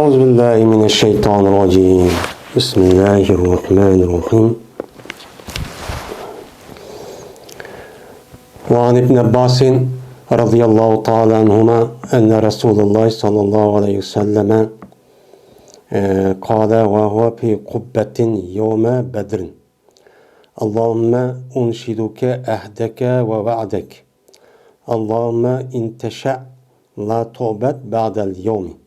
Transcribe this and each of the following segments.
Euzubillahimineşşeytanirracim. Bismillahirrahmanirrahim. Ve an İbn Abbasin radıyallahu ta'ala anhuma enne Resulullah sallallahu aleyhi ve selleme kâle ve huve fi kubbetin yevme bedrin. Allahümme unşiduke ehdeke ve va'dek. Allahümme inteşe' la tu'bed ba'del yevmi.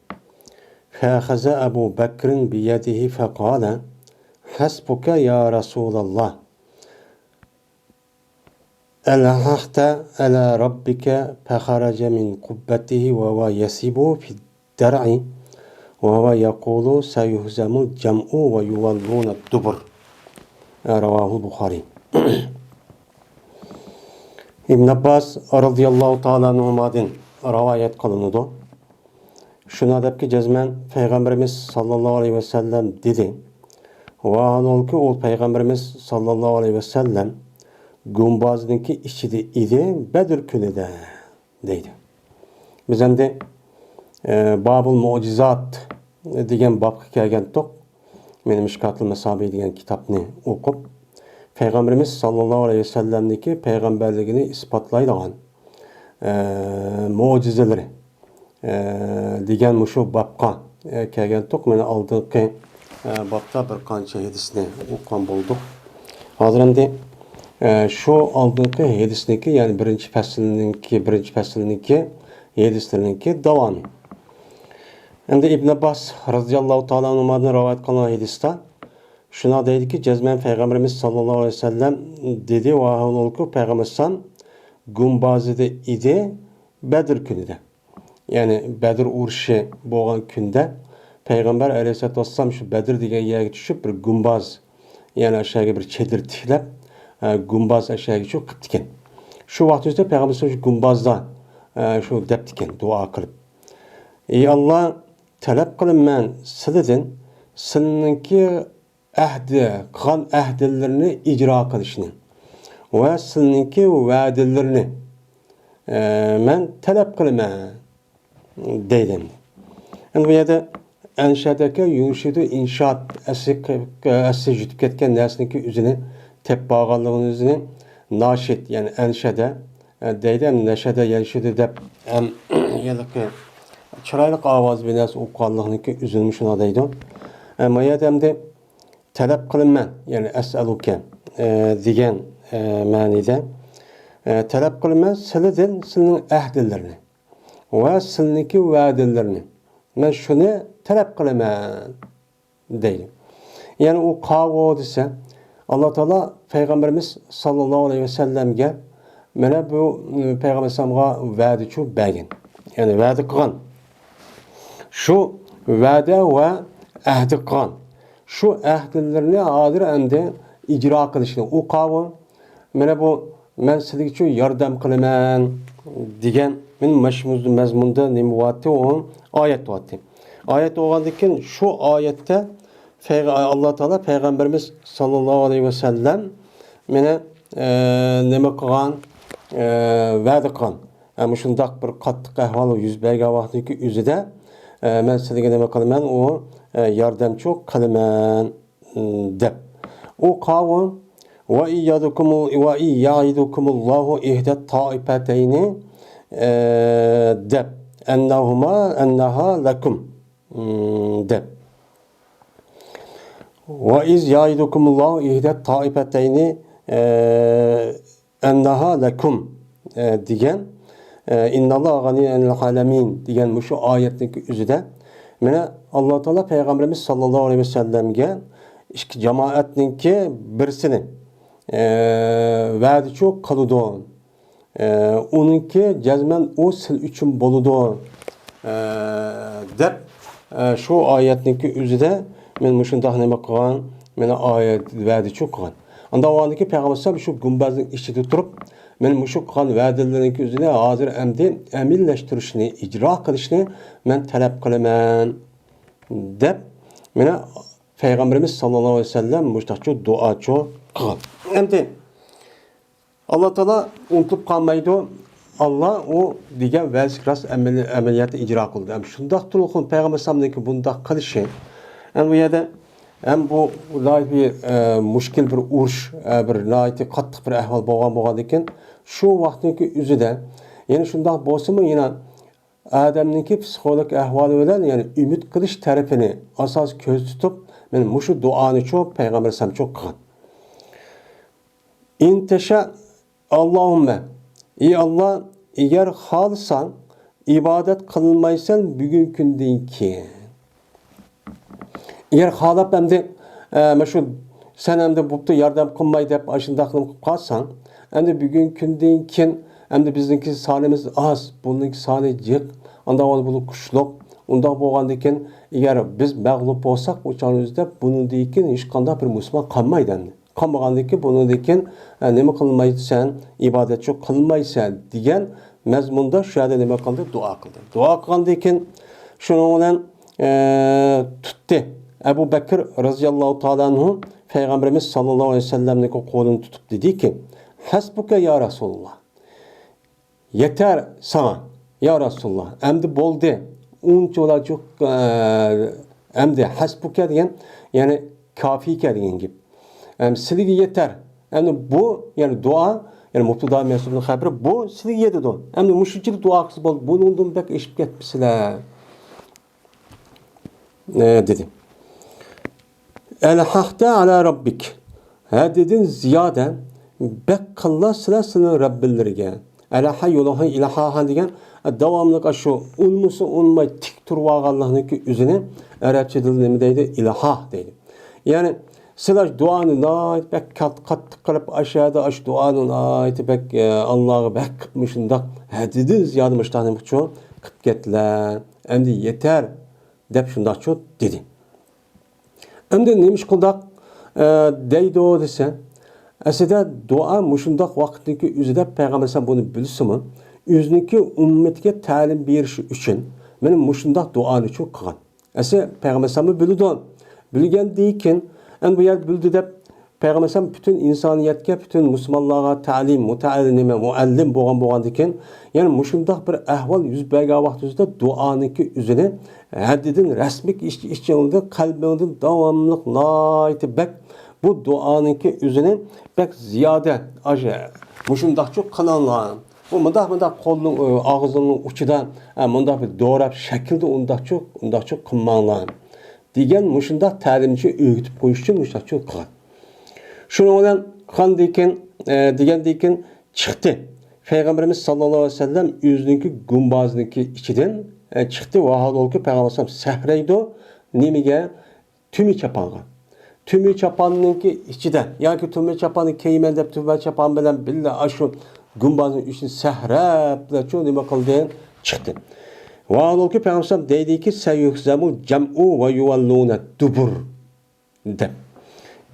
فأخذ أبو بكر بيده فقال حسبك يا رسول الله ألحقت على ربك فخرج من قبته وهو يسيب في الدرع وهو يقول سيهزم الجمع ويولون الدبر رواه البخاري. İbn Abbas radıyallahu ta'ala anhumadan rivayet kılındı. Şuna dep ki cezmen Peygamberimiz sallallahu aleyhi ve sellem dedi. Ve anol ki o Peygamberimiz sallallahu aleyhi ve sellem gumbazınki içide idi Bedir günüde deydi. Biz endi Babul Mucizat degan babga kelgandik. Menim Mishkatul Masabi degan kitapni o'qib Peygamberimiz sallallahu aleyhi ve sellemniki peygamberligini isbotlaydigan mo'jizaları degan mushu babga kelgandik. Mana oldingi babda bir qancha hadisni o'qigan bo'ldik. Hozir endi shu oldingi hadisniki, ya'ni birinchi faslninki hadislarninki davomi. Endi Ibn Abbas radhiyallohu ta'ala anhudan rivoyat qilingan hadisda shuna deydiki, jazman Peygamberimiz sallallohu alayhi vasallam dedi va hanolku Peygamberimiz gumbazida idi Bedir kunida. Yani Bedir urushi bo'lgan kunda Peygamber aleyhissalatu vesselam şu Bedir degan yerga tushib bir gumbaz, yani aşağıya bir çedir tiklab gumbaz aşağıya tushib qilib ekan. Shu vaqtda Peygamber shu gumbazda shu deb ekan, duo qilib. Ey Allah, talab qilaman sizdan sizningki ahdi, qilgan ahdillarini ijro qilishni va sizningki va'dalarini men talab qilaman deydi. Endi bu yerda anshadaka yunshidu inshoat asli yutib ketgan narsaniki o'zini tep bo'lganligini o'zini noshid, ya'ni anshada deydi. Nashada yanshidu deb yalaqi chiroyli ovoz bilan o'qiganliginiki o'zini shuna deydi. Ammo yerda endi talab qilaman, ya'ni as'aluka degan ma'nida talab qilaman sizdan sizning ahdillarini ve sizniki va'dalarini men shuni talab qilaman deydi. Yani o qavo desa Allah Teala Peygamberimiz sallallahu aleyhi ve sellemge mana bu Peygamberimizga va'da chu bergan. Yani va'da qilgan. Shu va'da va ahdi qilgan. Shu ahdilarni hozir endi ijro qilishni o qavo mana bu men sizga chu yordam qilaman degan men mazmunda nima bo'lyapti? O oyat bo'lyapti. Oyat bo'lgandan keyin shu oyatda Alloh taolo Peygamberimiz sallallohu aleyhi ve sellem meni nima qilgan, va'da qilgan. Ama shundoq bir qattiq ahvol yuz bergan vaqtdagi o'zida men sizga nima qilaman, u yordamchi qilaman deb. U qavm va ya'idukumullohu ihda ta'ifatayn deb ennaha lakum deb. Ve iz ya'idukumullahu ihda taifeteyni ennaha lakum degan innalloha ganiyyun alemin degan şu ayetdeki üzüde mana Alloh taolo Peygamberimiz sallallohu aleyhi ve sellemge ikki jamoatninki birsini va'dachi qildi. Onunki cezmen o sil üçün boludu deb şu ayetninki üzüde men mushundaq nima qilgan, meni oyat va'dachi qilgan. Unda avvalgi Peygamber şu gumbazning ichida turib men mushu qilgan va'dalarinki o'zini hozir endi amillashtirishni, ijro qilishni men talab qilaman deb meni Peygamberimiz sallallohu aleyhi ve sellem mushtaqchu duochi qilgan. Endi Allah Teala unutib qolmaydi. Allah o degan vazifasi rost amaliyotni ijro qildi. Ham shundoq turib payg'ambar alayhisolamniki bundoq qilishi. Ham bu yerda ham bu bir mushkil bir urush, bir qattiq bir ahvol bo'lgan ekan, shu vaqtniki o'zida, ya'ni shundoq bo'lsa-mu, yana odamniki psixologik ahvoli bilan, ya'ni umid qilish tarafini asos ko'z tutib, men mushu duoni cho'p payg'ambar alayhisolam cho'p qilgan. İnteşe Allahümme, ey Allah, eğer halsan ibadet kılmaysan bugün günden ki. Eğer halap hem de şu sen hem de buptu yardım kılmayı deyip aşındakını kalsan, hem de bugün günden ki, hem de bizdeki sanimiz az, bununki sani cık, anda ol bulu kuşluk, onda boğandayken eğer biz mağlup olsak bu çağınızda bunun deyken hiç kanda bir Müslüman kalmaydı. Kalmagandaki bunu dekin nima qilmaysan, ibodat çok qilmaysan degan mazmunda shu yerda nima qildi? Duo qildi. Duo qilgandan keyin shuning bilan tutdi. Abu Bakr roziyallohu taolo anhu Payg'ambarimiz sallallohu alayhi vasallamning qo'lini tutib dediki: "Hasbuka ya Rasulullah." Yeter sana ya Rasulullah. Endi bo'ldi. Unchalar çok endi hasbuka degan, ya'ni kafiyka degan gap. Sizga yeter. Yani bu yani dua, yani Mubtada Mesud'un haberi bu sizga yetadi. Yani mushunchalik duo qilsa bo'ldi. Bundan bek eshib ketibsizlar. Dedi. El haqda ala rabbik. Hadidin ziyade bek qillasizlar sizlar Rabbillariga. Alaha yo'laha ilaha degan davomli shu unmusi unmay tik turib olganlikni o'zini arabcha tilda nima deydi? İlaha deydi. Yani sizlar duanı nait bek qattiq qilib aşağıda aş duanı nait bek Allah'a bek qilmishindaq hadidi ziyade mishtanim cho qilib ketdilar. Endi yeter deb shundaq cho dedi. Endi nemish qildaq deydi o desa, aslida dua mushundaq vaqtniki o'zida payg'ambar alayhisolam buni bilsimi, o'ziniki ummatiga ta'lim berish uchun men mushundaq duoni cho qilgan. Aslida payg'ambar alayhisolam bildi. Bilgandan keyin en bu yer bildi deb Peygamber Aleyhisselam bütün insaniyetke, bütün Müslümanlığa ta'lim, muta'allime, muallim boğan diken, yani muşundaq bir ahval yüz berga vaxtında duaniki üzerine haddidin resmik işçiliğinde kalbinde devamlılık naiti bek bu duaniki üzerine bek ziyade aje muşundaq çok kanallar. Bu mındaq kolun ağzının uçudan mındaq bir doğrab şekilde undaq çok kılmanlar. Digen muşundaq ta'limchi öğütüp koyuş için muşundaq çok kılan. Şunu olan kan diken çıktı. Peygamberimiz sallallahu aleyhi ve sellem yüzününki gumbazınınki içiden çıktı. Vahal ol ki Peygamber sallallahu aleyhi ve sellem sehreydi. Nimige tümü çapanğa. Tümü çapanınki içiden. Yani ki tümü çapanı keymen de tümü çapan bilen billah aşu gumbazın için sehrep çok nime kıldı çıktı. Vahal ol ki Peygamber sallallahu aleyhi ve sellem dedi ki seyyuhzemul cem'u ve yuvallûne dubur de.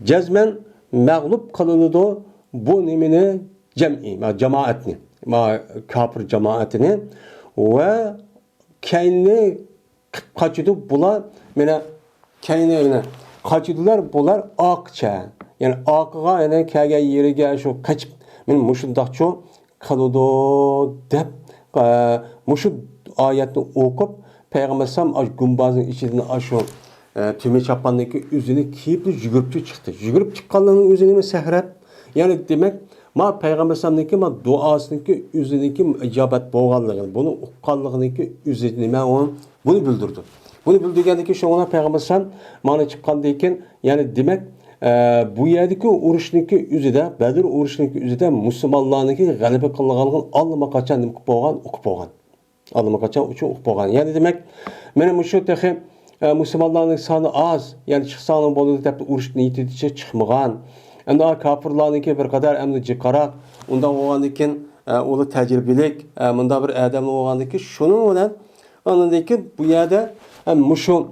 Cezmen mağlup kılınıdı bu nimini cemaatini, kafir cemaatini ve kendini kaçıdı bular, mene kendine kaçıdılar bular akça, yani akıga yani kage yeriga şu kaçıp men muşundaqço kılıdı dep muşu ayetni okup Peygamber sallallahu aleyhi ve sellem gumbazın içinden aşu tümü çapandaki üzünü kiyip yugurupçu çıktı. Yugurip çıkanların üzünü sehrep. Yani demek ma Peygamber sallallahu ma duasındaki üzünündeki icabet boğanlığını, bunu uqqanlığındaki üzünüme onun bunu bildirdi. Bunu bildirgendeki şu ona Peygamber sallallahu mana çıkandayken yani demek bu yerdeki uruşniki üzüde, Bedir uruşniki üzüde Müslümanlarınki galibe kılığanlığın alma kaçan nimkip boğan, ukup boğan. Alma kaçan uçu ukup boğan. Yani demek benim şu tehi Müslümanların sanı az, yani çıksanın bolu da uruş niyetiçe çıkmagan. Endi kafirlarınki bir kadar emni cikarak, ondan oğandaki olu tecrübelik, bunda bir adamlı oğandaki şunun olan, anındaki bu yerde muşu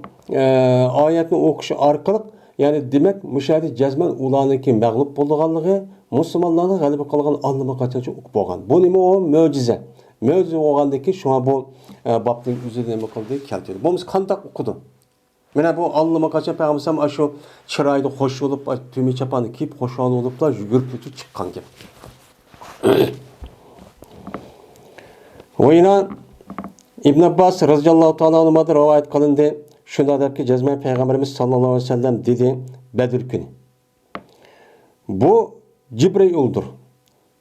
ayetini okuşu arkalık, yani demek müşahede cezmen ulanınki mağlup bulduğanlığı, Müslümanların galiba kalıgan anlama kaçançı okup boğan. Bu nime o möcize. Möcize oğandaki şu an bu babdın üzerine bakıldığı keltiydi. Bu biz kandak okudu. Mene bu anlama kaçan Peygamber sallallahu şu çırayda hoş olup, tümü çapanı kiyip hoş olup da yürüp çıkan gibi. Oyuna İbn Abbas radıyallahu ta'ala anhuma'da rivayet kılındı. Şunda der ki Cezme Peygamberimiz sallallahu aleyhi ve sellem dedi Bedir günü. Bu Cibril'dir.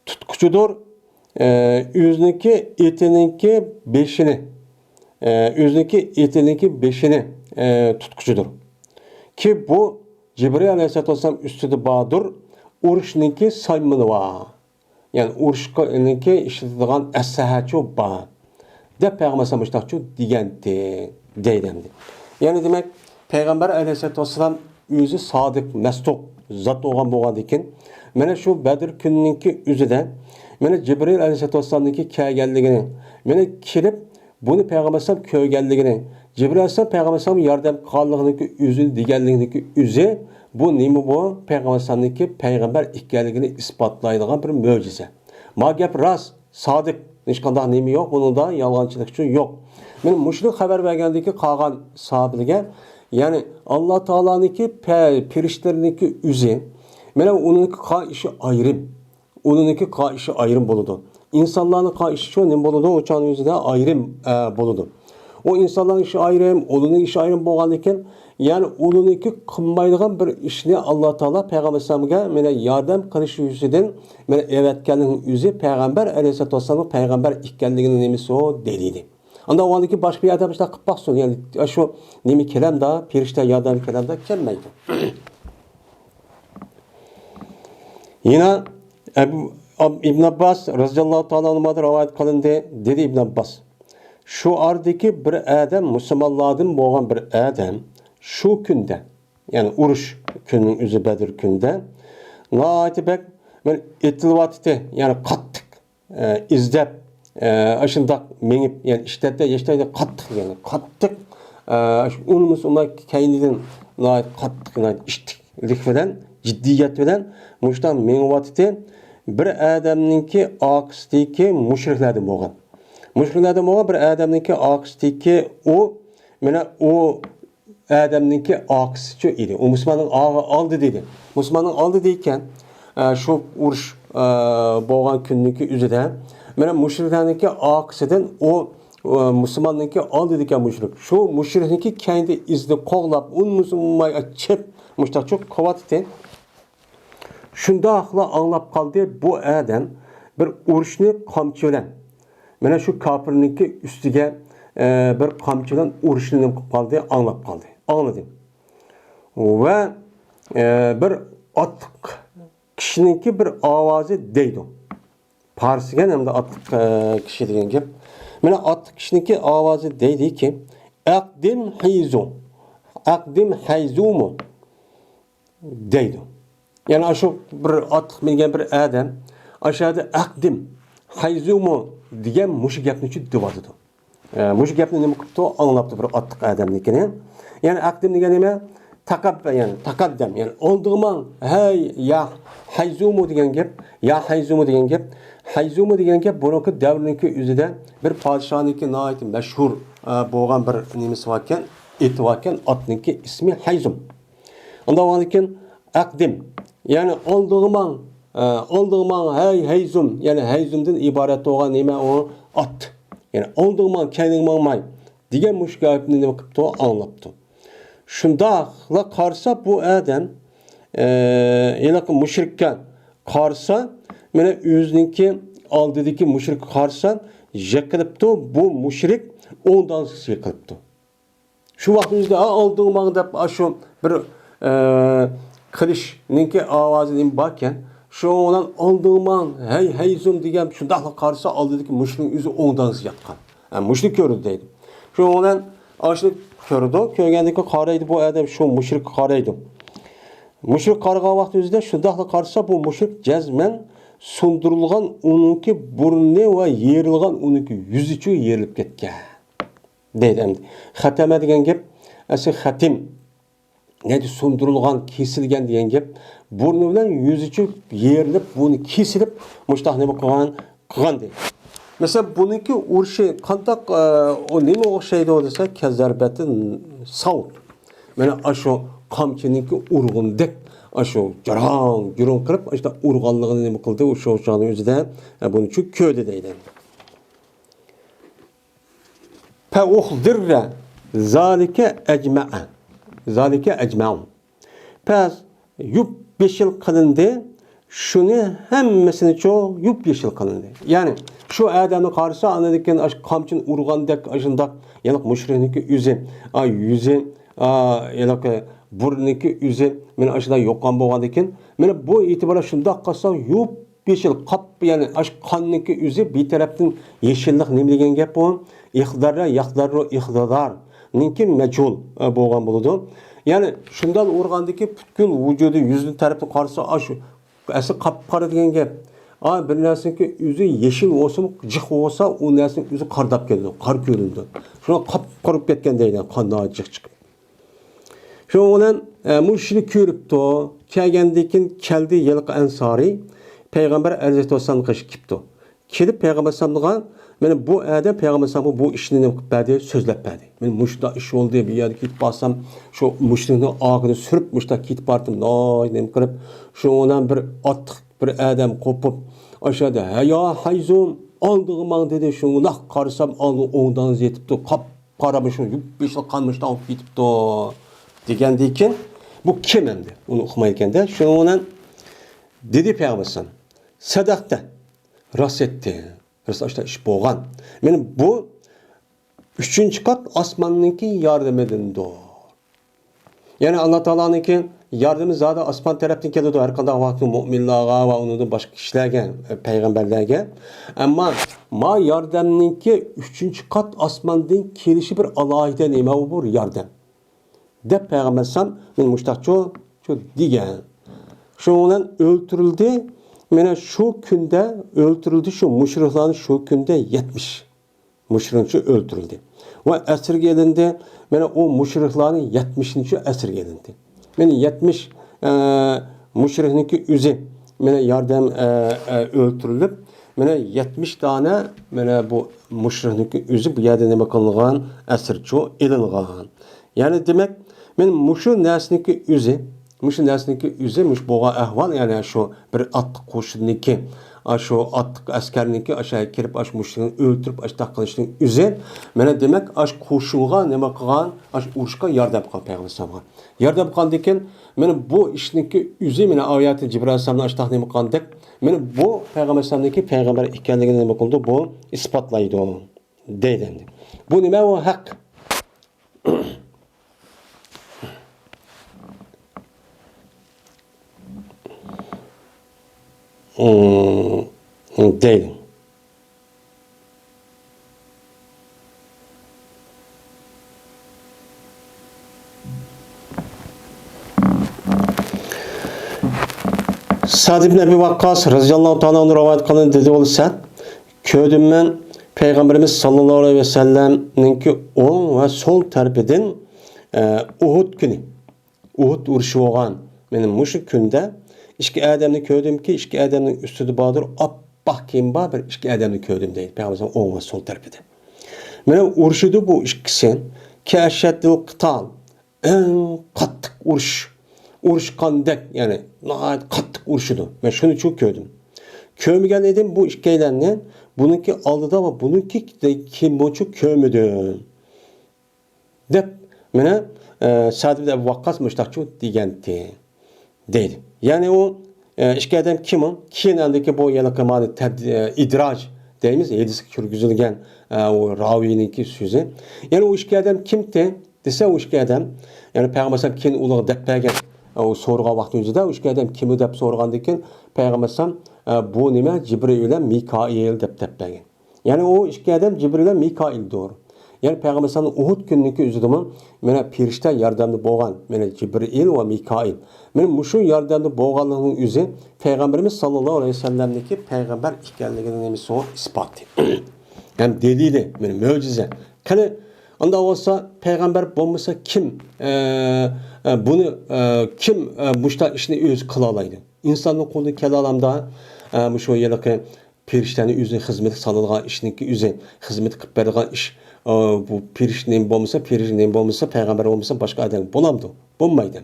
Tutkucudur. Yüzündeki etininki beşini tutkucudur. Ki bu Cibril aleyhisselatü vesselam üstüde bağdır. Uruşninki saymını var. Yani uruşninki işletilen es-sehaçu bağ. De Peygamber sallallahu diyendi deylendi. Yani demek Peygamber aleyhisselatü vesselam yüzü sadık, mestuk zat olan boğadı iken mana şu Bedir gününinki yüzüde mana Cibril aleyhisselatü vesselam'nınki kelgenligini mana kelip bunu Peygamber sallallahu köygenligini Cibril aleyhisselam Peygamber sallallahu yordam qilganligini yüzü deganligini yüzü bu nima bu Peygamber sallallahu peygamber ekanligini isbotlaydigan bir mo'jiza. Ma gap ras, sadık hech qanday nima yo'q, buningda yolg'onchilik yo'q. Men mushrik xabar bergandiki qolgan sahobalarga, ya'ni Alloh taolaniki perishtalarniki o'zi, mana uningki ishi ayrim. Uningki ishi ayrim bo'ladi. İnsanlarning ishi shu nima bo'ladi, o'chani o'zida ayrim bo'ladi. O insanların işi ayrım, onun işi ayrım bo'lgandan yani onunki qilmaydigan bir ishni Alloh taolo Peygamber sallamga meni yordam qilish yuzidan meni evatganning o'zi Peygamber alayhisolatu vasallam Peygamber ekanligini nemisi o deliydi. Anda o'g'andiki boshqa bir odam qilib boqsin, yani shu nima kelamda, perishta yordam kelamda kelmaydi. Yine İbn Abbas radıyallahu ta'ala anhuma'da rivayet kılındı. Dedi İbn Abbas. Şu ardaki bir adam, Müslümanlardan boğan bir adam, şu günde, yani uruş günün üzü Bedir günde, naati bek, ben etilvatite, yani kattık, izdep, aşındak menip, yani iştette, yeşteyde kattık, yani kattık, unumuz ona kendiden naati kattık, naati iştiklik falan, ciddiyet falan, muştan menvatite, bir adamınki akıstaki müşriklerden boğan. Müşriklerden boğan bir adamınki akıstaki o, mana o adamınki akısı idi. O Müslümanın aldı dedi. Müslümanın aldı deyken, şu uruş boğan günlükü üzerinde, mana müşriklerdeki akısıdan o Müslümanınki aldı deyken müşrik. Şu müşrikinki kendi izni qoğlap, un Müslümanı açıp, müştak çok kovatı. Şunda akla anlap kaldı bu adam bir uruşni kamçılan. Mana şu kafirninki üstüge bir kamçılan uruşni kaldı, anlap kaldı. Anladım. Ve bir atlık kişininki bir avazı deydi. Parsigen hem de atlık kişi degan gap. Mana atlık kişininki avazı deydi ki Aqdim hayzumu deydi. Yani şu bir atlık bilgen bir adam aşağıda Aqdim hayzumu degan mush gapni tushuntirdi. Mush gapni nima qilibdi anglabdi bir atlık adamnikini. Yani Aqdim degan nima? Taqaddam yani oldingman hey ya hayzumu degan gap, ya hayzumu degan gap. Hayzumu degan gap buniki davriniki o'zida bir podshohniki nihoyat mashhur bo'lgan bir nimasi bor ekan, eti bor ekan, otniki ismi Hayzum. Unda bor ekan Aqdim yani oldingman hey Hayzum yani Hayzumdan iborat bo'lgan nima o ot. Yani oldingman kendingman degan mush gapni nima qilibdi anglabdi. Şundaqla qarsa bu adam elaqı müşrikka qarsa mana o'ziniki oldidagi mushrik qarsa yiqilibdi, bu mushrik ondan yiqilibdi. Shu vaqtimizda oldingman deb shu bir qilishninki ovozining borkan, shu bilan oldingman hey hayzum degan shundaqla qarsa oldidagi mushrik o'zi ondan yiqqan. Mushrik ko'rdi deydi. Shu bilan ashni ko'rdi, ko'rgandiki qaraydi bu adam shu mushrik qaraydi. Mushrik qargan vaqt o'zida shundaqla qarsa bu mushrik jazman sundirilgan uningki burni va yerilgan uningki yuzichi yerilib ketgan. Deydi endi. Xatama degan gap, asli xatim neydi sundirilgan, kesilgan degan gap, burni bilan yuzichi yerilib, buni kesilib, mushtaq nima qilgan deydi. Mesela bununki uruşu kantak o nima o'xshaydi desa kazarbatin savt. Mana aşo qamchininki urg'undek aşo jarang jurun qilib işte urg'anligini nima qildi o'sha o'shani o'zida buni chu ko'di deydi. Fe uhdirre zalike ecme'e. Zalike ecme'un. Pes yup yeşil kılındı. Şunu hemmesini çoğu yup yeşil kılındı. Yani şu adamın karşısı anladıkken kamçın urgandek aşındak yalık müşriğindeki yüzü yüzü yalık burnundaki yüzü men aşıda yokkan boğandaken men bu itibara şunda kalsa yup yeşil kap yani aş kanniki yüzü bir taraftan yeşillik ne bilgen gap bu ihtidar ninki meçhul boğan buludu. Yani şundan urgandaki bütün vücudu yüzün tarafı karşısı aş asıl kap-qara degan gap. Bir narsaniki yüzü yeşil olsun, jiq olsa, o narsaniki yüzü qardab keldi, qar ko'rindi. Shuna qap-qarib ketgan deydi, qanday jiq chiqib. Shu bilan mushni ko'ribdi, kelgandan keyin keldi yilqi ansori, payg'ambar alayhi vasallam qilib kelib payg'ambar sallamga men bu adam payg'ambar sallam bu ishni nima qilib berdi, so'zlab berdi. Men mushda ish bo'ldi, bu yerga ketib borsam, shu mushni og'ini surib mushda ketib bordim, nima qilib, shundan bir otliq bir adam qo'pib, aşağıda ya hayzum aldığım dedi, şuna qarasam aldı ondan yetibdi, qap qaramış, beşil qanmışda olib ketibdi degandan keyin bu kim endi? Uni o'qimayotganda shundan dedi payg'ambar sallam, sadaqta rost etdi. Rastlaşta iş boğan. Benim bu 3. kat asmannınki yardım edindi. Yani Allah Teala'nınki yardımı zaten asman taraftan geliyordu. Her kadar vakti müminlerine ve onun başka kişilerge, peygamberlerge. Ama ma yardımınki 3. kat asmandan gelişi bir alayda neyme bu yardım. De peygamber sam men muştakço şu digen. Şundan öldürüldü. Mene şu günde öldürüldü, şu müşriklerin şu günde 70 müşrikçi öldürüldü. Ve esirge edildi. Mene o müşriklerin 70. esirge edildi. Mene 70 müşrikinki yüzü mene yardım öldürülüp mene 70 tane mene bu müşrikinki yüzü bu yerde neme kılıngan esirçi edilgan. Yani demek men muşu nesniki yüzü Müşün dersinki yüze müş boğa ahval yani şu bir atlık koşuniki şu atlık askerniki aşağı kirip aş müşünü öldürüp aş takılışının yüze mene demek aş koşuğa neme kılan aş uruşka yardım kılan peygamber sallallahu yardım kılan diken mene bu işniki yüze mene ayet-i Cibril sallallahu aş takdim kılan dek mene bu peygamber sallallahu peygamber ikenliğine neme kıldı bu ispatlaydı onu deylendi. Bu neme o hak. Değil. Sa'd ibn Abi Vakkas radıyallahu ta'ala onu rivayet kılan dedi olsa köydüm ben Peygamberimiz sallallahu aleyhi ve sellem'ninki oğun ve sol tarafından Uhud günü Uhud uruşu olan benim muşuk günde İşki adamni kördüm ki işki adamning üstüde badır appak kim bir işki adamni kördüm deydi. Peygamber oğun ve sol tarafında. Mene uruşudu bu işkisi ki eşeddil qital en qattiq uruş. Uruşkandek yani qattiq uruşudu. Ben şunu çok kördüm. Kömügen dedim bu işkeylerini bununki aldıda ama bununki kim bu çok kömüdü. Dep mene Sa'd ibn Abi Vakkas müştakçu digendi. Değil. Yani o işki adam kim o? Kinandaki bu yana kamalı idrac deyimiz edisi kürgüzülgen o ravininki sözü. Yani o işki adam kimdi? Dese o işki adam yani Peygamber sallam kin uluğu deppergen o soruğa vakti önce de o işki adam kimi dep sorgandıkken Peygamber sallam bu nime Cibril ile Mikail deppergen. Yani o işki adam Cibril ile Mikail doğru. Yani Peygamber sallam Uhud günündeki üzüdümün mene pirişte yardımda boğan mene Cibril ve Mikail. Mene muşu yardımda boğanlığının yüzü Peygamberimiz sallallahu aleyhi ve sellem'deki peygamber ikenliğinin nemisi o ispatı. Yani delili, mene mucize. Kale anda olsa peygamber olmasa kim bunu kim muşta işini öz kılalaydı. İnsanın kolu kelalamda muşu yelaki pirişteni yüzü hizmet sanılgan işinki yüzü hizmet kıp bergan iş bu pirişnin olmasa peygamber olmasa başka adam bulamdı. Bulmaydı.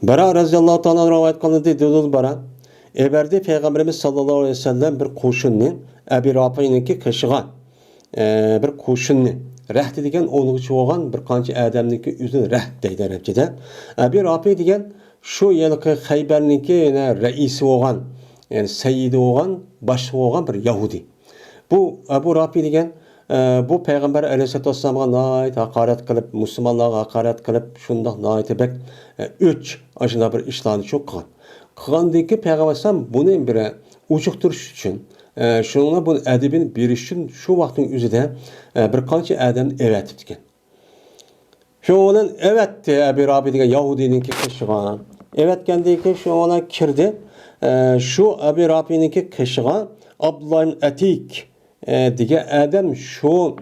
Bara radıyallahu ta'ala rivayet kılındı dedi bara. Eberdi Peygamberimiz sallallahu aleyhi ve sellem bir qo'shinni Abi Rafi'ninki qishiga bir qo'shinni rahdi degan o'ng'ichi bo'lgan bir qancha odamniki o'zini rahd deydi arabchada. Abi Rafi degan shu yilqi Xaybarniki yana raisi bo'lgan, ya'ni sayyidi bo'lgan, boshchi bo'lgan bir yahudi. Bu Abu Rafi degan bu Peygamber Aleyhisselatü Vesselam'a nait hakaret kılıp, Müslümanlara hakaret kılıp, şundak nait bek üç aşında bir işlerini çok kılan. Kılandaki Peygamber Aleyhisselam bunu bir uçukturuş için, şununla bu edibin bir için şu vaktin üzerinde bir kança adam evet etken. Şu onun evet diye Ebu Rabi diye Yahudi'ninki kışığa. Evet kendiki şu ona kirdi. Şu Ebu Rabi'ninki kışığa Abdullah'ın Etik diye adam şu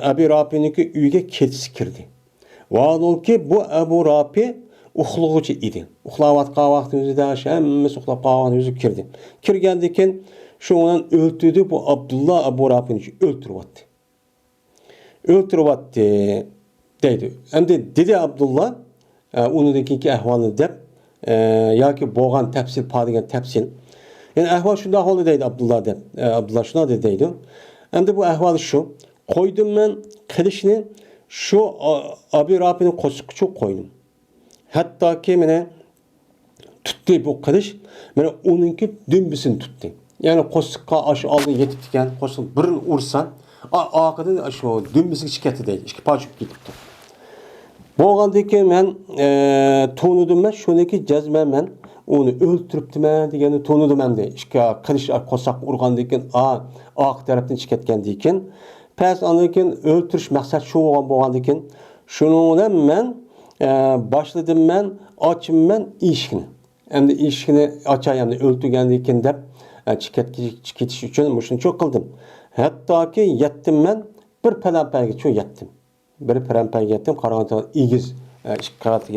Ebu Rabi'ninki üyge ketisi kirdi. Vaadol ki bu Ebu Rabi uxluğucu idi. Uxlavatqa vaxtımızda şemmesi uxlap qağanımızı kirdi. Kirgendikin şu onun öldürdü bu Abdullah Ebu Rabi'ni öldürüvattı. Öldürüvattı deydi. Hem de dedi Abdullah onundaki ahvalını dep ya ki boğan tepsil padigen tepsil. Yani ahval şunda oldu deydi Abdullah dep. Abdullah şuna deydi. Hem de bu ahval şu. Koydum ben kılıçını şu Abi Rabi'nin koşukçu koydum. Hatta ki mene tuttu bu kılıç. Mene onunki dümbüsünü tuttu. Yani koşukka aşı aldı yetip diken koşuk birini ursan arkadan aşı dümbüsü şikayeti değil. İşte paçıp gitipti. Boğandaki men tonudum ben şundaki cezme men onu öldürüptüm degeni tonudum ben de. İşte kılıç koşak urgandaki ağ taraftan çıketken diken. Pes anlakin öldürüş maksat şu boğandaki şununla men başladım ben açım ben işini. Hem de işini açayım da öldürgendikin de çıketiş için şunu çok kıldım. Hatta ki yettim ben bir pelamperge çok yettim. Bir pelamperge yettim. Karanlıkta igiz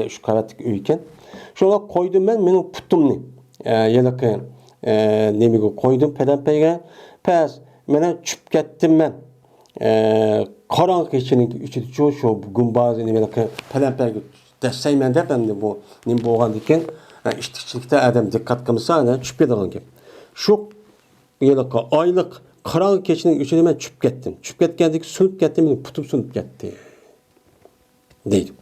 şu karatlık öyken. Şuna koydum ben benim putumni. Yelaki nemigo koydum pelamperge. Pes bana çüp gettim ben. Karanlık içinin içi şu bugün bazı yelaki pelamperge desteğmen de ben de bu nim boğan diken iştikçilikte adam dikkat kılmışsa çüp yedağın gibi. Şu yelaki aylık karanlık keçinin üçüne ben çüp gettim. Çüp ketkendik sünüp gettim, putum sünüp getti. Deydim.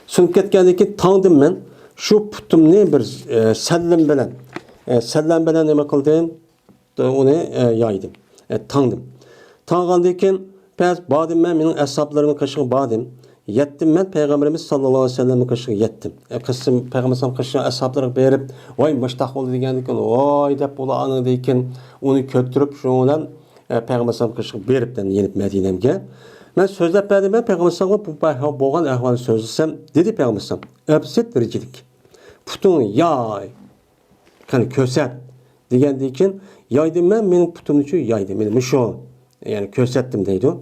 Sünüp ketkendik tanıdım ben. Şu putum ne bir sellem bilen ne kıldım? Onu yaydım. Tanıdım. Tanıgandayken pes badım ben benim hesaplarımın kaşığı badım. Yettim ben Peygamberimiz sallallahu aleyhi ve sellem'in kaşığı yettim. Kısım Peygamberimiz kaşığı hesapları verip vay baştak oldu degendiken vay dep ola anı deyken onu kötürüp şundan Peygamberimiz kaşığı verip yenip Medine'mge. Ben sözlep verdim ben Peygamberimiz bu boğan ahvalını sözlesem dedi Peygamberimiz öpset vericilik. Putun yay hani köset degendiyken yaydım ben benim putum için yaydım. Benim şu yani kösettim deydi o.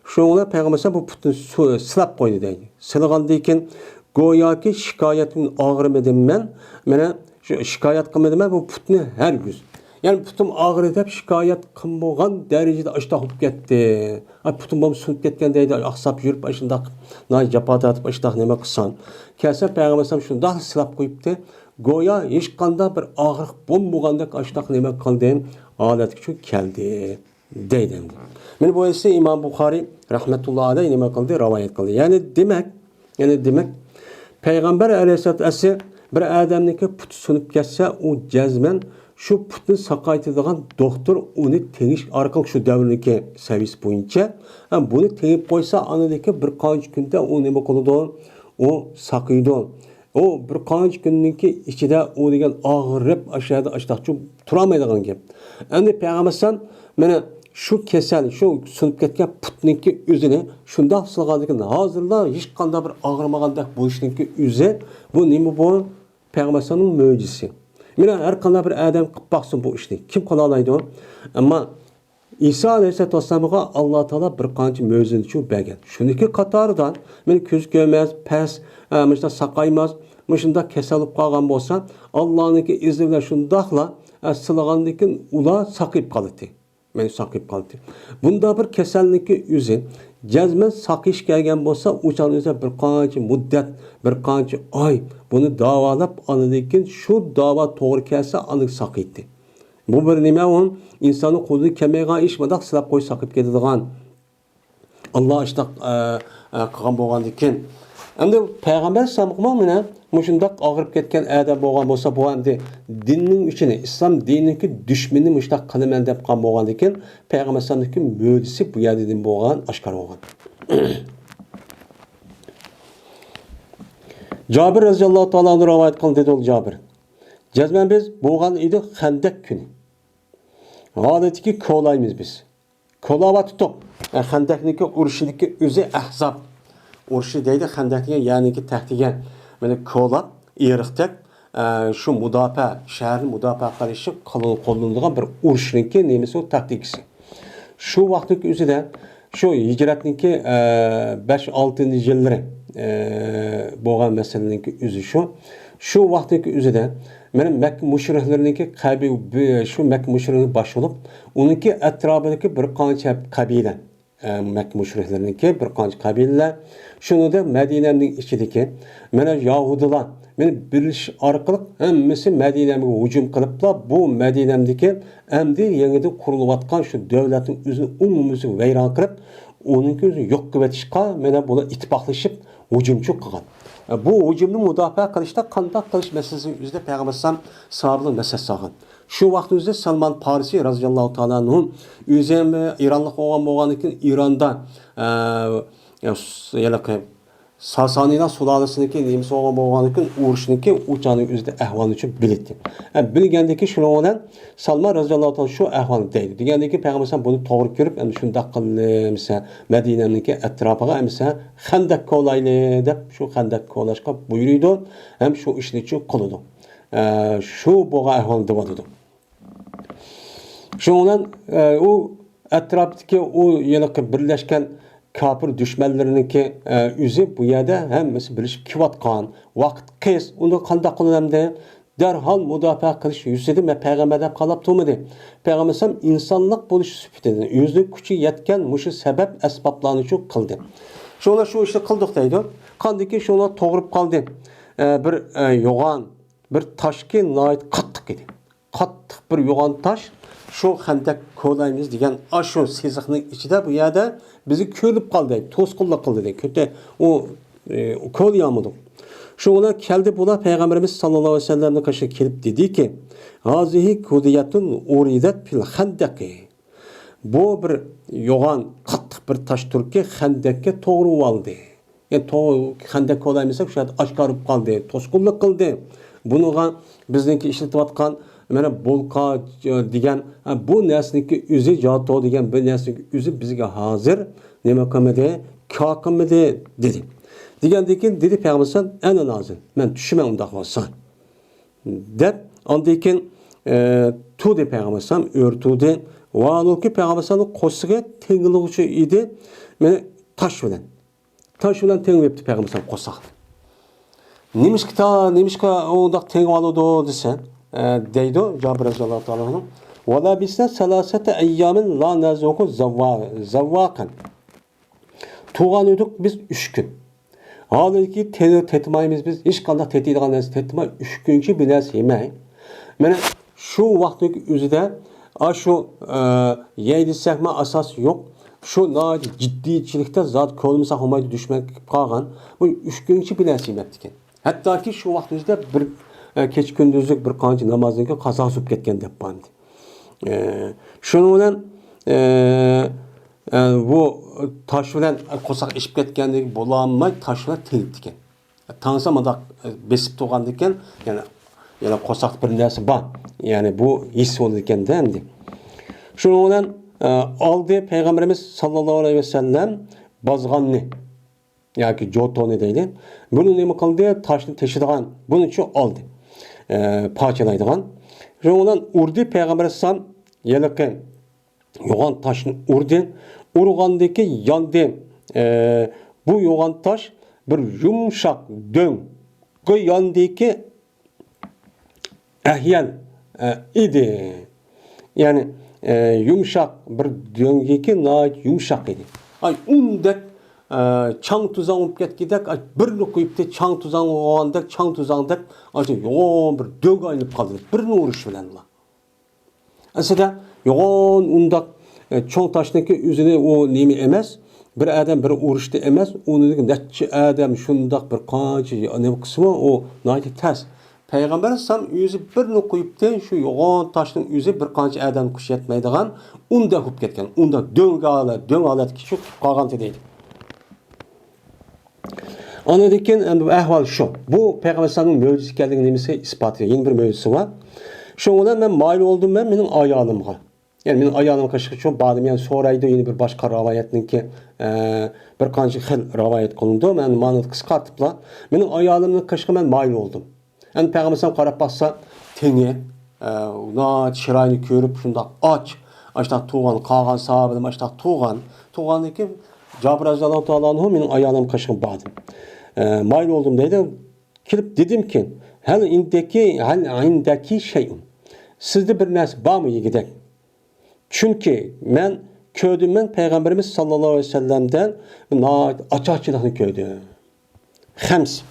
Şoňla Peygamber bu putun silap koydu deydi. Silagandayken goýaki şikayetim ağrımadım men. Mene şu şikayet kılmadım ben bu putunu her gün. Yani putum ağrı dep şikayet kılmagan derecede aşta hop ketdi. Ay putum bam sünüp ketken deydi. Aksap yürüp başındak nay japat atıp aşta neme kılsan. Kelse Peygamber şunda silap koyupdy. Goya hiç kanda bir ağrık bolmagandak aşta neme kıldı. Alet şu keldi deydi. Men bu ise İmam Bukhari rahmetullahi aleyh nime kıldı, rivayet kıldı. Yani demek Peygamber aleyhisselatü vesselam bir adamniki putu sunup kesse o cezmen şu putun sakaytıdığan doktor onu teniş arkalık şu devrindeki servis boyunca bunu tenip koysa anadaki bir kaç günde o nime kıldı o sakıydı. O bir kaç günlük içinde o degen ağırıp aşağıda aşağıda turamaydıgan gibi. Yani Peygamber mene şu kesel, şu sünüp ketken putninki üzüne şunda sılğandıkin hazırda hiç kanda bir ağırmağandak bu işinki üzü bu nimi bu Peygamber'in möcüzesi. Mine her kanda bir adam kıp baksın bu işini. Kim kılalaydı o? Ama İsa Aleyhisselatü Vesselam'a Allah Teala bir kançı möcüzeni şu bergen. Şundaki katardan mene köz görmez, pes, mışda sakaymaz, mışında kesel olup kalgan bolsa Allah'ın izniyle şundakla sılğandıkin ula sakayıp kalıtı. meni saqib qoldi. Bunda bir kasallikni o'zi jazman saqish kelgan bo'lsa, o'shan o'zi bir qancha muddat, bir qancha oy buni davolab oladigan shu davo to'g'ri kelsa, uni saqiydi. Bu bir nima u insonni qo'lida kelmaygan ish madaq silab qo'y saqib ketadigan. Allah işte qilgan bo'lgandan keyin endi payg'ambar sallallohu alayhi vasallam mushundaq og'rib ketgan adam bo'lgan bo'lsa, bu endi dinning ichini, islom diniki dushmanni mushtaq qilaman deb qolgan bo'lgandan keyin payg'ambar sallallohu alayhi vasallam mo'jizi bu yerdan bo'lgan, oshkor bo'lgan. Jabir roziyallohu taolo anhu rivoyat qildi, dedi Jabir. Jazman biz bo'lgan edi Xandak kuni. Odatdagi ko'laymiz biz. Ko'lavatdik. Xandakniki urushniki o'zi ahzob urushi deydi. Xandakning ya'niki taxtiga mana ko'lab, eriqdak shu mudofaa, shaharni mudofaa qilish qo'llanilgan bir urushniki nemasi u taktikasi. Shu vaqtdagi o'zida shu hijratniki 5-6 yillari bo'lgan masalaninki o'zi shu vaqtdagi o'zida mana Makka mushriklarniki shu Makka mushriklar boshlanib, uniki atrofidagi bir qancha qabila Makka mushriklarniki bir qancha qabilalar shunida Madinaning ichidagi mana Yahudilar meni bilish orqali hammasi Madinaga hujum qiliblar. Bu Madinamdagi endi yangidan qurilayotgan shu davlatning o'zini umumisi vayron qilib, uninki o'zini yo'q qilib etishga mana bular ittifoqlashib hujumchi qilgan. Bu hujumni mudofaa qilishda qanday qilish masalasi o'zida payg'ambar sallam sahobalar masalasi olgan. Shu vaqt o'zida Salman Farisi roziyallohu taolo anhu o'zi ham Ironlik bo'lgandan keyin Ironda Sasanilar sulolasiniki nemisi bo'lgandan keyin urushniki o'chani o'zida ahvolni uchun bildi. Bilgandan keyin shuning bilan Salman roziyallohu taolo shu ahvolni deydi. Degandan keyin payg'ambar sallam buni to'g'ri ko'rib, endi shunday qilamiz, Madinaniki atrofiga emsa Xandak qo'layli deb shu Xandak qo'lashga buyurdi, ham shu ishni uchun qildi. Shu bo'lgan ahvolni deydi. Shuning bilan u atrofdagi u yiliqi birlashgan kafir düşmanlarınınki o'zi bu yerda hammasi bilishib kelayotgan vaqt qiz uni qanday qilamdi darhol mudofaa qilish yuzida men payg'ambar deb qalab turmadi. Payg'ambar ham insonlik bo'lish sifatidan o'zi kuchi yetgan mushu sabab asboblarni uchun qildi. Shuna shu ishni qildik deydi. Qandiki shuna to'g'rib qoldi. Bir yo'g'on bir toshki noyat qattiq edi. Qattiq bir yo'g'on tosh shu Xandak qo'laymiz degan shu siziqning ichida bu yerda bizni ko'rib qoldi, to'sqinlik qildi. Kötü o qo'l yomidi. Shunlar keldi bular payg'ambarimiz sallallohu alayhi vasallamga qarshi kelib dedi ki, "Hazihi kudiyatun uridat fil Xandaqi." Bu bir yo'g'on qattiq bir tosh turki Xandakka to'g'ri oldi. Yani Xandak qo'laymiz shu yerda oshkorib qoldi, to'sqinlik qildi. Buniga bizniki ishlatayotgan mana bolqa degan bu narsniki o'zi joto degan bir narsniki o'zi bizga hozir nima qilmadi, qilmadi dedi. Degandan keyin dedi payg'ambar sallam ana nozil. Men tushuman undaq bo'lsa. Deb ondan keyin tudi payg'ambar sallam o'rtudi. Va uniki payg'ambar sallam qo'siga tengiluvchi edi. Meni tosh bilan tengibdi payg'ambar sallam qo'siq. Nimishqa undaq tengib oladi desa deydi Jabir roziyallohu taolo anhu. "Va la bisna salasata ayyamin la nazuqu zavvaqan." Tuğan edik biz 3 gün. Halbuki tetmaymiz biz hech qanday tetiydigan narsa tetmay 3 kunchi bir narsa yemay. Mana shu vaqtdagi o'zida shu yeydisakma asos yo'q. Shu noyat jiddiychilikda zot qo'limizga olmaydi dushman qolgan. Bu 3 kunchi bir narsa yemabdi ekan. Hattoki shu vaqt o'zida bir keç gündüzlük bir qancha namozdan keyin qazo bo'lib ketgan deb bo'ldi. Shuning bilan bu tosh bilan qo'saq ishib ketgandek bo'lolmay tosh bilan tegibdi ekan. Tansa mandaq besib turgandan keyin yana qo'saq bir narsa bor. Ya'ni bu his bo'ldi ekanda endi. Shuning bilan oldi payg'ambarimiz sallallohu alayhi vasallam bozg'onni yoki jotoni deydi. Buni nima qildi? Toshni teshadigan buni uchun oldi. Parçalaydigan. Şundan urdi payg'ambar sallam yeliqi yo'g'on toshni urdi. Urgandaki yandi. Bu yo'g'on tosh bir yumshoq do'ng yandiki ahyan idi. Yani yumuşak bir döngeki yumuşak idi. Ay undek çang tuzan olup ketgidek birini koyup da çang tuzan olgandek çang tuzandek yoğun bir döngü ayılıp kaldı. Birini uğruş bilen la. Aslında yoğun undak çoğun taşındaki üzerine o nemi emez. Bir adam bir uğruşta emez. Onu netçi adam şundak bir kancı ne kısmı o naydi ters. Peygamber Aleyhisselam yüzü birini koyup da şu yoğun taşın yüzü bir kancı adam kuş yetmeydiğen unda hüp ketken. Unda döngü alet ki şu kalgantı değil. Anladığın bu ahval şu. Bu Peygamber Aleyhisselam'ın mucizesi geldiğini nemisi ispatı. Yeni bir mucizesi var. Şu olan ben mal oldum benim ayağımga. Yani benim ayağım kaşık çok bağdım. Yani sonraydı yeni bir başka rivayetinin ki bir kancı xil rivayet kılındı. Ben manat kıskartıpla benim ayağımın kaşığı ben mal oldum. Yani Peygamber Aleyhisselam qarab bassa teni, na çırayını görüp şunda aç. Açta tuğan, kağan sahabedim açta tuğan. Tuğandaki Cabir Azallahu Teala'nın benim ayağım kaşığı bağdım. Mal oldum dedi. Kirip dedim ki hal indeki şeyun. Sizde bir narsa var mı gidek? Çünkü ben köydüm Peygamberimiz sallallahu aleyhi ve sellem'den açıkçılıkını köydüm. Hems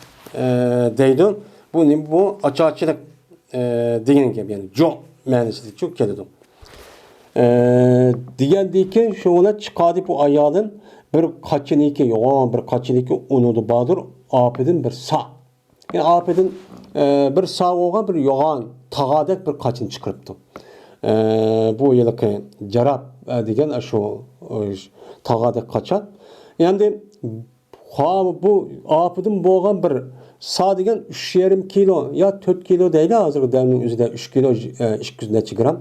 deydi. Bu açıkçılık deyin gibi yani çok manası çok keldim. Diyendeki şu ona çıkardı bu ayağın bir kaçıniki yoğun bir kaçıniki unudu badır apedin bir sağ. Yani apedin bir sağ olan bir yoğun tağadek bir kaçın çıkarıptı. Bu yılki cerab degen şu tağadek kaçan. Yani bu apedin boğan bir sağ degen 3,5 kilo ya 4 kilo değil hazır derinin üzerinde 3 kilo 200 gram.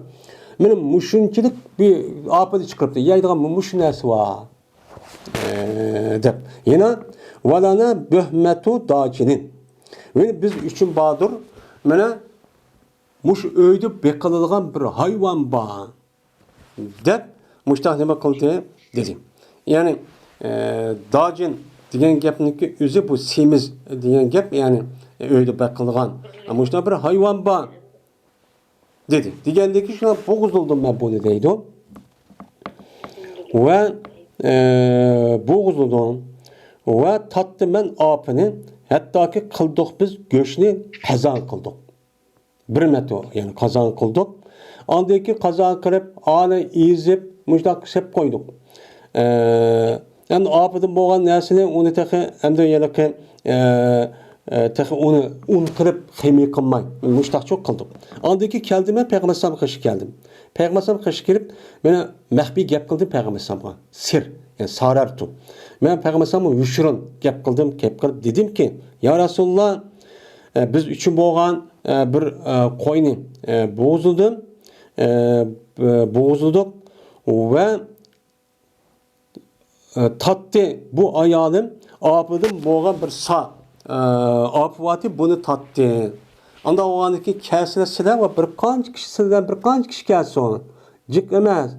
Benim muşunçilik bir apedi çıkarıptı. Yaydıgan muşun nesi var? Dep. Yine valana böhmetu dacinin. Ve biz üçün badır mene muş öydü bekalılgan bir hayvan ba. Dep muştah neme kıldı dedim. Yani dacin diyen gepniki üzü bu semiz diyen gep yani öydü bekalılgan. Muştah bir hayvan ba. Dedi. Digendeki şuna boğuzuldum ben bunu deydi. Ve boğuzuldum. Ve tattım ben apını. Hatta ki kıldık biz göçünü kazan kıldık. Bir meto yani kazan kıldık. Andaki kazan kırıp anı izip müştak sep koyduk. Yani apıdın boğan nesini onu tekrar hem de yani ki tekrar onu un kırıp xemi kılmay. Müştak çok kıldık. Andaki keldime Peygamber Aleyhisselam kaşı geldim. Peygamber Aleyhisselam kaşı gelip bana mehbi gep kıldım Peygamber Aleyhisselam'a. Sir yani sarartu. Ben Peygamber Aleyhisselam'a yuşurun gep kıldım dedim ki ya Resulullah biz üçün boğan bir koyunu boğuzulduk ve tattı bu ayağım apıdım boğan bir sağ apıvatı bunu tattı. Anda o andaki kəsilə ve bir kaç kişi kəlsi onu. Cik emez.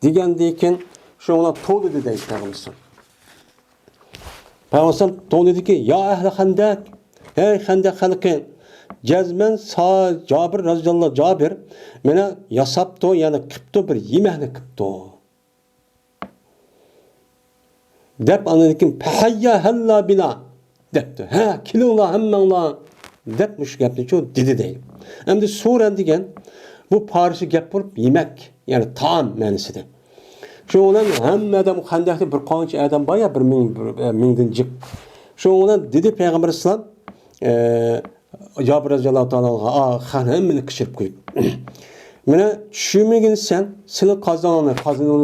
Digendeyken şu ona tol dedi deyip Peygamber. Peygamber tol dedi ki ya ehli Hendek, hey Hendek halkı cezmen sağ Cabir radıyallahu Cabir mene yasaptı yani kıptı bir yemehni kıptı. Dep anladıkken pehayya hella bina depti. Ha kilula hemmenla depmiş gepni çok dedi değil. Hem de suren digen bu Paris'i gep bulup yemek yani taam manisidir. Şu olan hem adam Hendek'te bir qancha adam baya bir mingden cik. Şu olan dedi Peygamber Aleyhisselam Cabir radıyallahu ta'ala hemmini kışırıp koyup. Mene düşümegin sen seni kazananı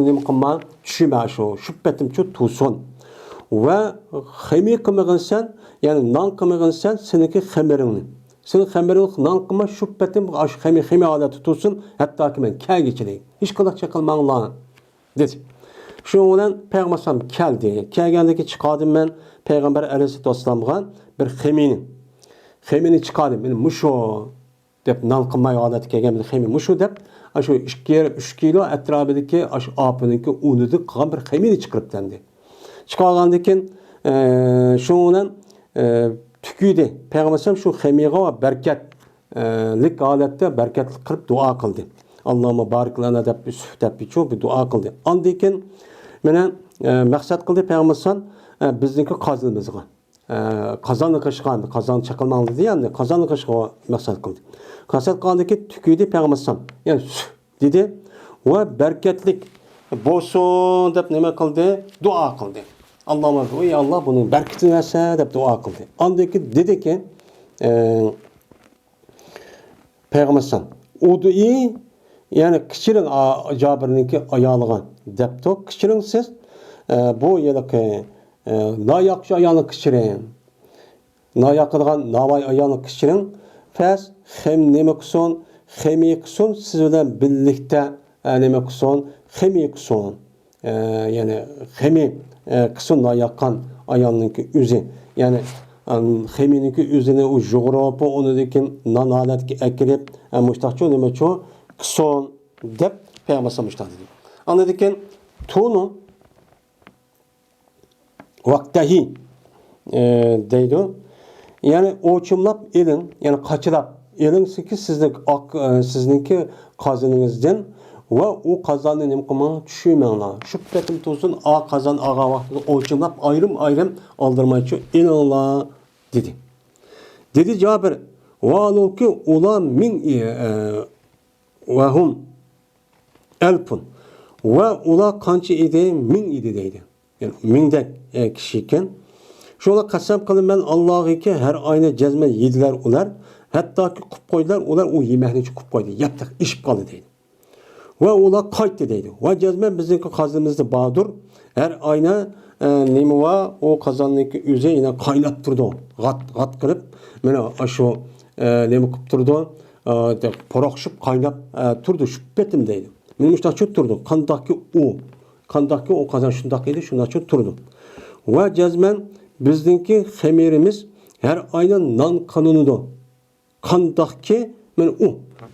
nemi kılma düşüme şu şüphetim çok tuğsun. Ve xemi kımıgın sen yani nan kımıgın sen seninki xemirini. Senin xemirini nan kıma şüphetim xemi adeti tutsun hatta ki ben kel geçireyim. Hiç kadar çakılman lan dedi. Şu olan Peygamber Aleyhisselam keldi. Kelgendeki çıkardım ben Peygamber Aleyhisselam'a bir xemini çıkardım. Benim muşo dep nan kılmaya adeti kelgen bir xemi muşo dep şu 3 kilo etrafındaki apınınki unudu kalan bir xemini çıkarıp dendi. Çıkargandaki şu olan tüküydü. Peygamber Aleyhisselam şu xemiye berketlik adette berketlik kırıp dua kıldı. Allah'ıma barik lana deb çok bir dua kıldı. Andikin mene maksat kıldı Peygamber bizdeki kazanımızga. Kazanı kışkan, kazan çakılmalı diye yani kazanı kışkan maksat kıldı. Maksat kıldı tüküydü Peygamber yani dedi ve bereketlik bolsun deb nima kıldı? Dua kıldı. Allah'ıma ey Allah bunun bereketini verse deb dua kıldı. Andaki dedi ki Peygamber udu'i yani kişinin Cabir'ninki ayağlıgan depto kişinin siz bu yılki nayakçı ayağını kişinin nayakıdığan navay ayağını kişinin fes hem neme kıson hemi kıson siz bilen birlikte neme kıson hemi kıson yani hemi kıson nayakan ayağınınki üzü yani hemininki üzerine o jogoropu onu dikin nan aletki ekilip müştakçı neme ço kıson dep Peygamber müştak dedi. Anladıkken tonu vaktahi deydi. Yani oçumlap elin yani kaçırap elin ki sizinki kazanınızdan ve o kazanın imkanı düşümeyenler. Şüphetim tozun kazan ağa vaxtında oçumlap ayrım aldırmayı için inanla dedi. Dedi Cabir ve ki ula min ve hum elpun ve ula kançı idi min idi deydi. Yani mingdek kişiyken şola kasam kılın ben Allah'ı ki her ayna cezme yediler ular hatta ki kup koydular ular o yemekini kup koydu yaptık işip kaldı deydi. Ve ula kayıttı deydi. Ve cezme bizimki kazımızda bağdır her ayna nemi var o kazanlık yüze yine kaynat durdu. Gat kırıp mena aşo nemi kup durdu porokşup kaynap turdu şüphetim deydi. Benim müştakçı durdu. Kandaki o kazan şundakıydı şundakçı turdu. Ve cezmen bizdeki hemirimiz her aynen nan kanunudu. Kandaki men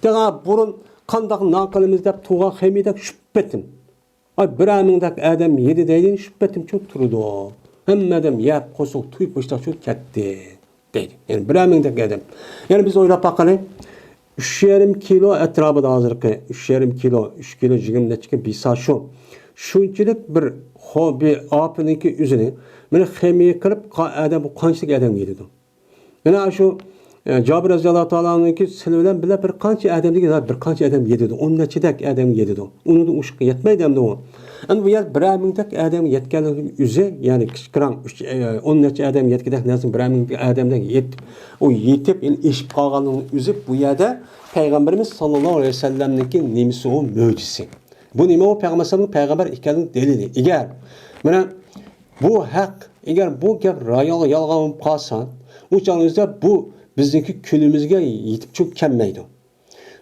Daha burun kandaki nan kanımız deyip tuğa hemidek şüphetim. Ay bir amindek adam yedi deydin şüphetim çok turdu. Hem adam yap kosuk tuyup müştakçı ketti deydi. Yani bir amindek adam. Yani biz oylap bakalım. 3,5 kilo etrafıda hazırlıkı. 3,5 kilo, 3 kilo cigimde çıkıp bir saat şu. Şunçilik bir apınınki üzerine beni xemiye kırıp adam bu kançlık adam yedidu. Yani şu Cabir Raziyallahu Teala'nınki silvilen bile bir kançı adam değil, bir kançı adam yedidu. Onun neçedek adam yedidu. Onun da uşku yetmeydi hem de o. Yani bu yer bir amindek adam yetkenliğin üzeri yani kışkıran onun neçe adam yetkidek nesin bir amindek adamdan yetip o yetip yani işip kalganlığın üzeri bu yerde Peygamberimiz sallallahu aleyhi ve sellem'deki nimisi o mucizesi. Bu nime o peygamber ikeninin delili. Eğer bu hak, eğer bu gap yalgan kalsa, uçağınızda bu bizdeki külümüzge yetip çok kemmeydi.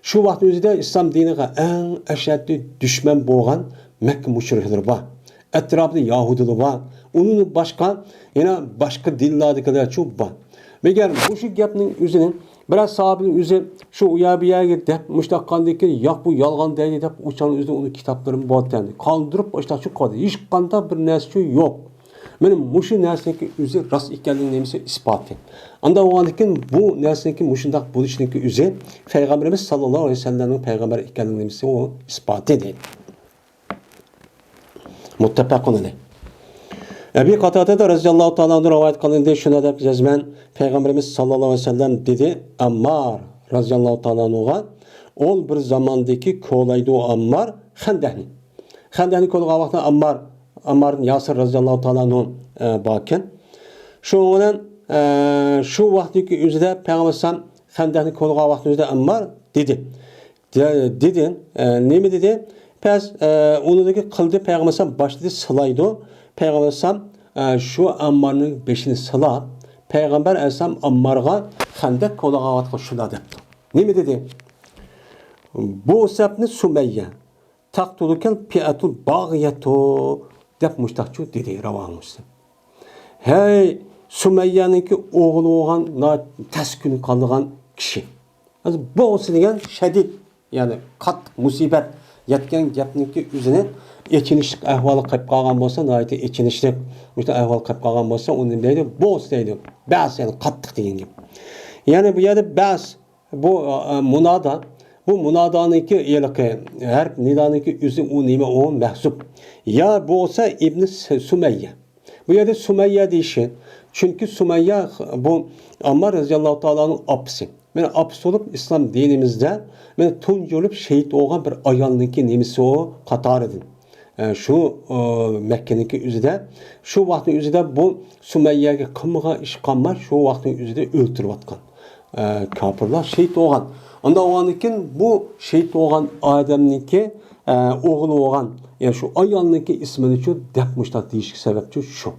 Şu vaktimizde İslam dinine en eşeddi düşman boğan Mekke müşrikleri var. Etrafında Yahudiler var. Onun başka dillerdekiler çok var. Ve eğer bu şu gapның üzerine biraz sahabenin üzerine şu uyabiye gitti. Müştakkandaki yak bu yalgan değil deyip uçağın üzerine onun kitaplarını boğattı. Kaldırıp başta şu kaldı. Hiç kanda bir nesçi yok. Benim muşu nesneki üzeri rast ikenliğinin nemisi ispatı. Anda o andakin bu nesneki muşundak buluşundaki üzeri Peygamberimiz sallallahu aleyhi ve sellem'in peygamber ikenliğinin nemisi o ispatı değil. Muttefakun aleyh. Ebi Katade'de Raziyallahu Teala'nın rivayet kılındığı şuna da cezmen Peygamberimiz sallallahu aleyhi ve sellem dedi Ammar Raziyallahu Teala'nın ol bir zamandaki kolaydı o Ammar Hendehni. Hendehni koluğa vakti Ammar'ın Yasir Raziyallahu Teala'nın bakken. Şu vaktiki üzere Peygamber Hendehni koluğa vakti üzere Ammar dedi. Ne mi dedi? Pes onundaki kıldı Peygamber başladı sılaydı. Peygamber şu Ammar'ın beşini sıla Peygamber Esam Ammar'a Hendek kolağa vatqa şuna depti. Ne mi dedi? Bu sebni Sümeyye taqtuluken pi'atul bağiyetu dep müştakçı dedi Ravan Müslim. Hey Sümeyye'ninki oğlu olan ters günü kaldıgan kişi. Bu olsun degen şedid yani kat musibet yetken gapninki üzerine echinishlik ahvoli qilib qolgan bo'lsa, nihoyatda echinishlik o'sha ahvol qilib qolgan bo'lsa, uni deydi, bo'z deydi. Bas yani qattiq degan gap. Ya'ni bu yerda bas bu munoda bu munadaniki yılıqı, her nidaniki üzüm o nime o mehzup. Ya bu olsa İbn Sümeyye. Bu yerde Sümeyye deyişi. Çünkü Sümeyye bu Ammar radıyallahu ta'ala'nın apsi. Yani apsi olup İslam dinimizde yani tunç olup şehit olan bir ayalniki nimisi o katar edin. Şu Mekke'ninki üzüde, şu vaktin üzüde bu Sümeyye'ye kımığa iş kanma, şu vaktin üzüde öldürüp atkan. Kapırlar şehit olan. Onda oğanıkin bu şehit olan Adem'ninki oğlu olan, yani şu ayalniki ismini şu depmişler değişik sebepçi şu.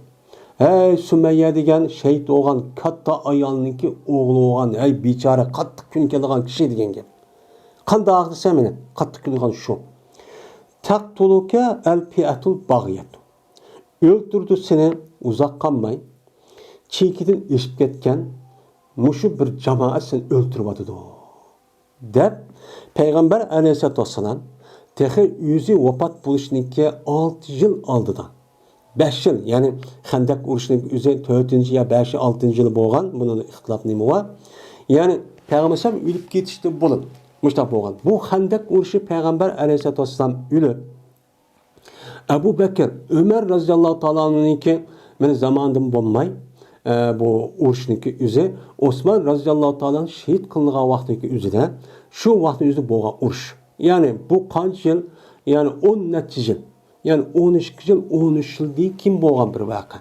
Hey Sümeyye degen şehit olan katta ayalniki oğlu olan, hey biçare kattık gün kelgan kişi degen gep. Kanda ağdı semine, kattık gün kelgan şu. Taktuluke el fi'atul bagiyatu. Öldürdü seni uzak kalmay. Çiğkidin işip ketken muşu bir cemaat seni öldürüp adıdı o. Dep Peygamber aleyhissalatü vesselam tehi yüzü vefat buluşunki 6 yıl aldıdan. 5 yıl yani Hendek uruşunun yüzü 4. ya 5. 6. yılı boğan. Bunun ihtilaf nemi var. Yani Peygamber sallam ülüp getişti bulun. Müştah boğan. Bu Hendek uruşu Peygamber aleyhissalatü vesselam ülüp Ebu Bekir, Ömer radıyallahu ta'ala'nınki benim zamanım bulmay. Bu uruşunki yüzü Osman radıyallahu ta'ala'nın şehit kılınığa vaktindeki yüzüde şu vaktin yüzü boğan uruş. Yani bu kaç yıl? Yani 10 yıl. Yani 13 yıl, 13 yıl değil kim boğan bir vaka.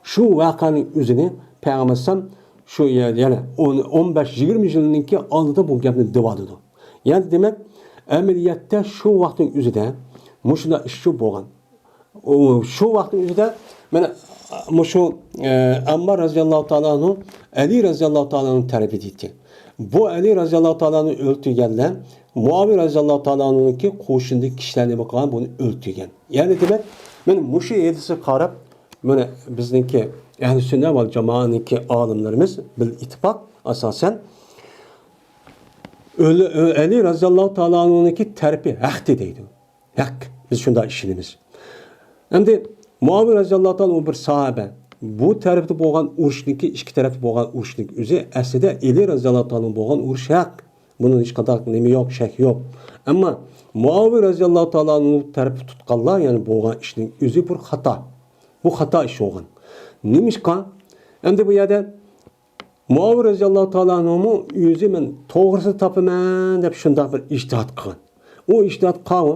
Şu vakanın yüzünü Peygamber sallam şu yani 15-20 yılınki aldıda bu gapni devadıdı. Yani demek ameliyette şu vaktin yüzüde muşuna işçi boğan. Şu vaktin yüzüde şu Ammar radıyallahu ta'ala'nın Ali radıyallahu ta'ala'nın terbiye etti. Bu Ali radıyallahu ta'ala'nın öldürgenler Muaviye radıyallahu ta'ala'nın ki koşundaki kişilerine bakan bunu öldürgen. Yani demek ben muşu yedisi karab böyle bizdeki ehl-i sünnet vel cemaat'taki alimlerimiz bil ittifak asasen Ali radıyallahu ta'ala'nın ki terbiye hak dediydi. Hak. Biz şunda işinimiz. Hem de Muaviye radıyallahu ta'ala o bir sahabe. Bu tarafta boğan uruşniki, iki tarafta boğan uruşniki üzü aslında Ali radıyallahu ta'ala boğan uruş hak. Bunun hiç kadar nemi yok, şek yok. Ama Muaviye radıyallahu ta'ala'nın tarafı tutkallar yani boğan işinin üzü bir hata. Bu hata iş olgan. Neymiş kan? Hem de bu yerde Muaviye radıyallahu ta'ala'nın yüzü ben doğrusu tapıman dep şundak bir iştihat kılgan. O iştihat kavı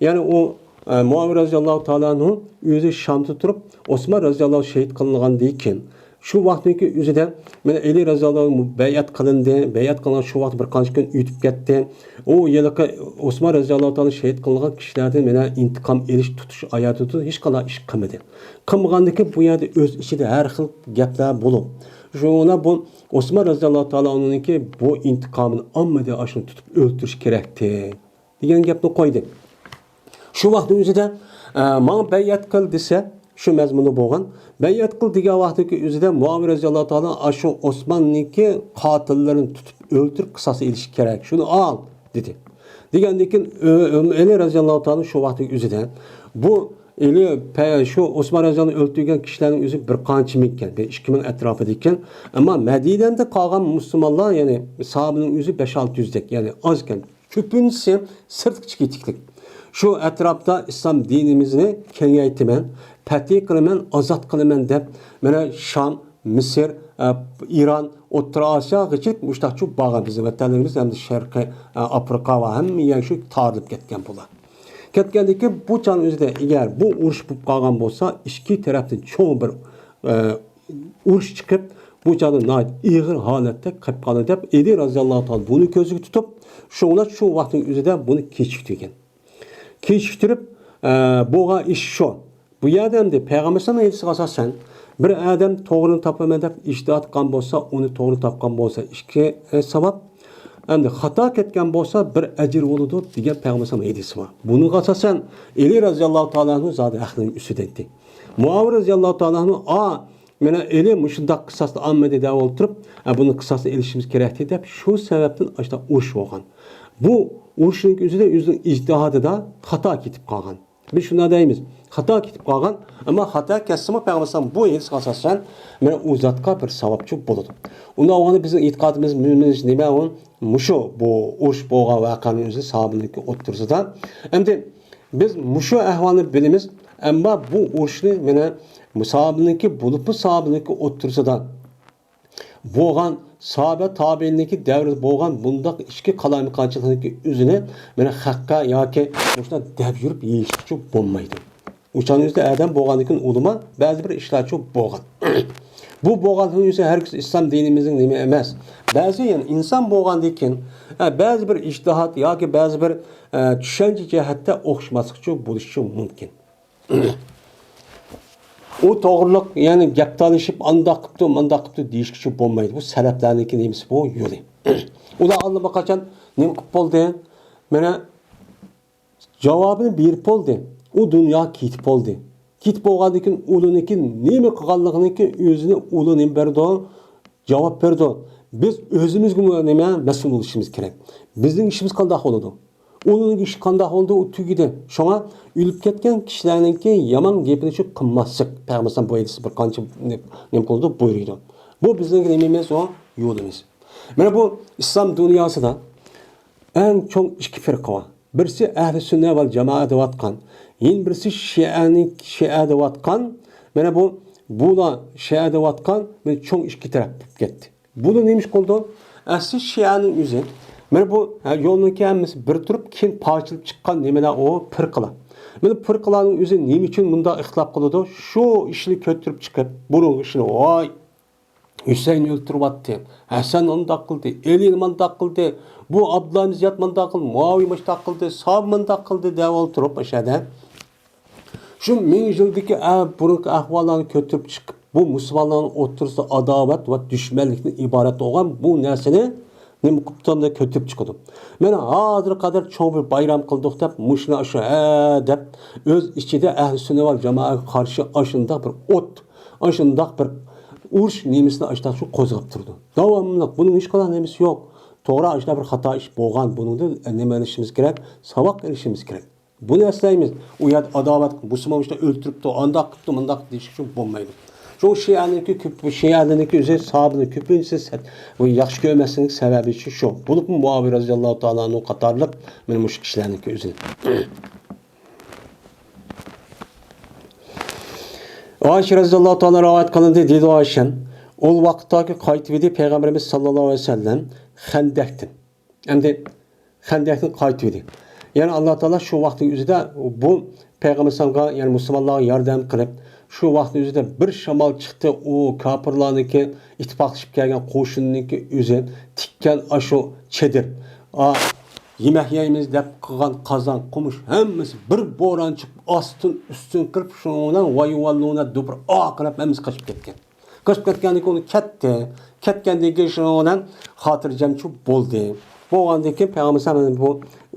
yani o Muaviye radıyallahu ta'ala'nın yüzü Şam'da durup Osman radıyallahu şehit kılıngan deyken şu vaktindeki yüzüde Ali radıyallahu beyat kılındı. Beyat kılınan şu vakit bir kaç gün ütüp gitti. O yıllık Osman radıyallahu ta'ala şehit kılıngan kişilerden intikam eriş tutuş ayatı tutuş hiç kadar iş kılmadı. Kılmagandaki bu yerde öz içinde her xil gaplar bulup şuna bu Osman radıyallahu ta'ala'nın ki bu intikamını ammede aşını tutup öldürüş gerekti. Diyen gapni koydu. Şu vaktin yüzüde bana beyat kıl dese şu mezmunu boğan. Beyat kıl diye vaktindeki yüzüde Muaviye radıyallahu ta'ala şu Osmanlı'nınki katillerini tutup öldürüp kısası ilişki gerek. Şunu al dedi. Diyendikin Ali radıyallahu ta'ala şu vaktindeki yüzüde bu şu Osman radıyallahu öldürgen kişilerin yüzü bir kançı mikken, bir 2000 etrafı dikken. Ama Medine'de kalan Müslümanlar yani sahabenin yüzü 5-600'dek yani azken. Köpüncüsü sırtık çıkıtıklık. Şu etrafta İslam dinimizni kengaytimen, fethi kılımen, azat kılımen dep, mana Şam, Mısır, İran, O'rta Asya geçip müştahçu bağa bizim vatanlarımız hem de Şarkı Afrika ve hem yani şu tarılıp ketken bular. Ketgendeki bu çağın özüde eğer bu uruş bu kalgan bolsa iki taraftan çoğu bir uruş çıkıp bu çağın nait ağır halette kayıp kalan dep Ali radıyallahu ta'ala bunu gözü tutup şu vaktin özüde bunu keçiktirgen. Keçiktirip boğa iş şu. Bu yerden de Peygamber sallallahu aleyhi ve sellem bir adam doğrunu tapamadı, iştihat kan bolsa, onu doğru tapkan bolsa iki sevap. Hem de hata ketken bolsa bir ecir oludur diye Peygamber sallallahu aleyhi ve sellem. Bunu asasen Ali radıyallahu ta'ala'nın zaten ahlının üstündeydi. Muaviye radıyallahu ta'ala'nın mena Ali müşindak kısaslı ammede devam oturup bunun kısaslı ilişkimiz gerekti de şu sebepten işte uruş olgan. Bu uruşun yüzüde ictihadı da hata ketip kalgan. Biz shunday deymiz. Xato ketib qolgan, ammo xato ketsa-mu Payg'ambar bu hadisga asosan mana u zotga bir savobchi bo'ladi. Unda o'g'ani bizning e'tiqodimiz nima u? Mushu bu urush bo'lgan voqeaning o'zi savobniki o'ttirsida. Endi biz mushu ahvolni bilamiz, ammo bu urushni mana musabniki bo'lib savobniki o'ttirsida bo'lgan sahabe tabiiniki davrida bo'lgan bundaq ichki qalamqonchilikning o'zini mana haqqa yoki shuna deb yurib yeyishchi bo'lmaydi. Uçanızda adam bo'lgandan ulama ba'zi bir ishlarchi bo'lgan. Bu bo'lgandan o'zi herkes islom dinimizning nima emas. Ba'zi yani inson bo'lgandan keyin ba'zi bir ijtihod yoki ba'zi bir tushuncha jihatda o'xshamaslikchi bo'lishi mumkin. O to'g'riliq yani gap talashib andoq qilibdi deyishkichi bo'lmaydi. Bu salaflarniki nemisi bu yo'li. Ular allama qachon nima qilib bo'ldi? Mana javobini berib bo'ldi. O dünya ketib bo'ldi. Ketib bo'lgandan keyin uliniki nima qilganligini o'zini ulini berdi, javob berdi. Biz o'zimizga nima mas'ul bo'lishimiz kerak. Bizning ishimiz qanday bo'ladi? Uning ishi qanday bo'ldi? U tugidi. Shunga o'lib ketgan kishilarningki yomon gapini qilmaslik. Payg'ambar bu hadis bir qancha nima qildi buyurdi. Bu bizning nimamiz o yo'limiz. Mana bu islom dunyosida eng cho'ng ikki firqa bor. Birisi ahli sunna vel cemaat deyotgan, yin birisi Şia deyotgan. Mana bular Şia deyotgan, men cho'ng ikki taraf ketdi. Buni nemish qildi? Asli Şia'ning o'zi. Mana bu yo'lning hammasi bir turib, keyin parchilib chiqqan nimalar o firqalar. Mana firqalarning o'zi nima uchun bunda ixtilof qiladi? Shu ishni ko'tarib chiqib, buning ishini voy Hüseyin öldürüvattı. Hasan ondaq qildi, Eli mandaq qildi. Bu Abdullah Ziyad mandaq qildi, Muaviye mandaq qildi, Sab mandaq qildi deb o'tirib o'shada. Shu ming yildagi burungi ahvollarni ko'tarib chiqib, bu musulmonlarning o'rtasida adovat va dushmanlikdan iborat bo'lgan bu narsani nima qilibdi ko'tarib chiqdi. Mana hozir qadar cho'ng bir bayram qildik deb, mushna shu deb o'z ichida ahli sunna va jamoatga qarshi ashundaq bir o't, ashundaq bir urush nemisini ashta shu qo'zg'ab turdi. Davomli buning hech qanday nemisi yo'q. To'g'ri ashta bir xato ish bo'lgan. Buningda nima qilishimiz kerak? Savob qilishimiz kerak. Buni eslaymiz. U yer adovat musulmonlarni o'ltiribdi, andoq qilibdi, bundoq deyish uchun bo'lmaydi. Shu Şia'niki o'zi sahabini ko'pincha bu yaxshi ko'rmaslik sababi shu. Bo'lib Muaviye roziyallohu ta'ala anhu qatorliq men mush kishilarniki o'zi. Ayşe raziyallohu ta'ala rivoyat qilindi dedi Ayşe. Ol vaqtdagi qaytib edi Payg'ambarimiz sallallohu alayhi vasallam Xandaqdan. Endi Xandaqdan qaytib edi. Yani Allah Teala şu vaqtning o'zida bu Payg'ambarga yani musulmonlarga yordam qilib, şu vaqtning o'zida bir shamol chiqdi, u kofirlarniki ittifoqlashib kelgan qo'shinniki o'zi tikkan ashu chedir. Yemek yeyimiz deb qilgan qozon, qumush hammasi bir bo'ron chiqib, ustin qilib shundan vayvalluna dubr oqirab hammasi qochib ketgan. Qochib ketgandan keyin ketgandan keyin shundan xotirjamchi bo'ldi. Bo'lgandan keyin Payg'ambar sallallohu bu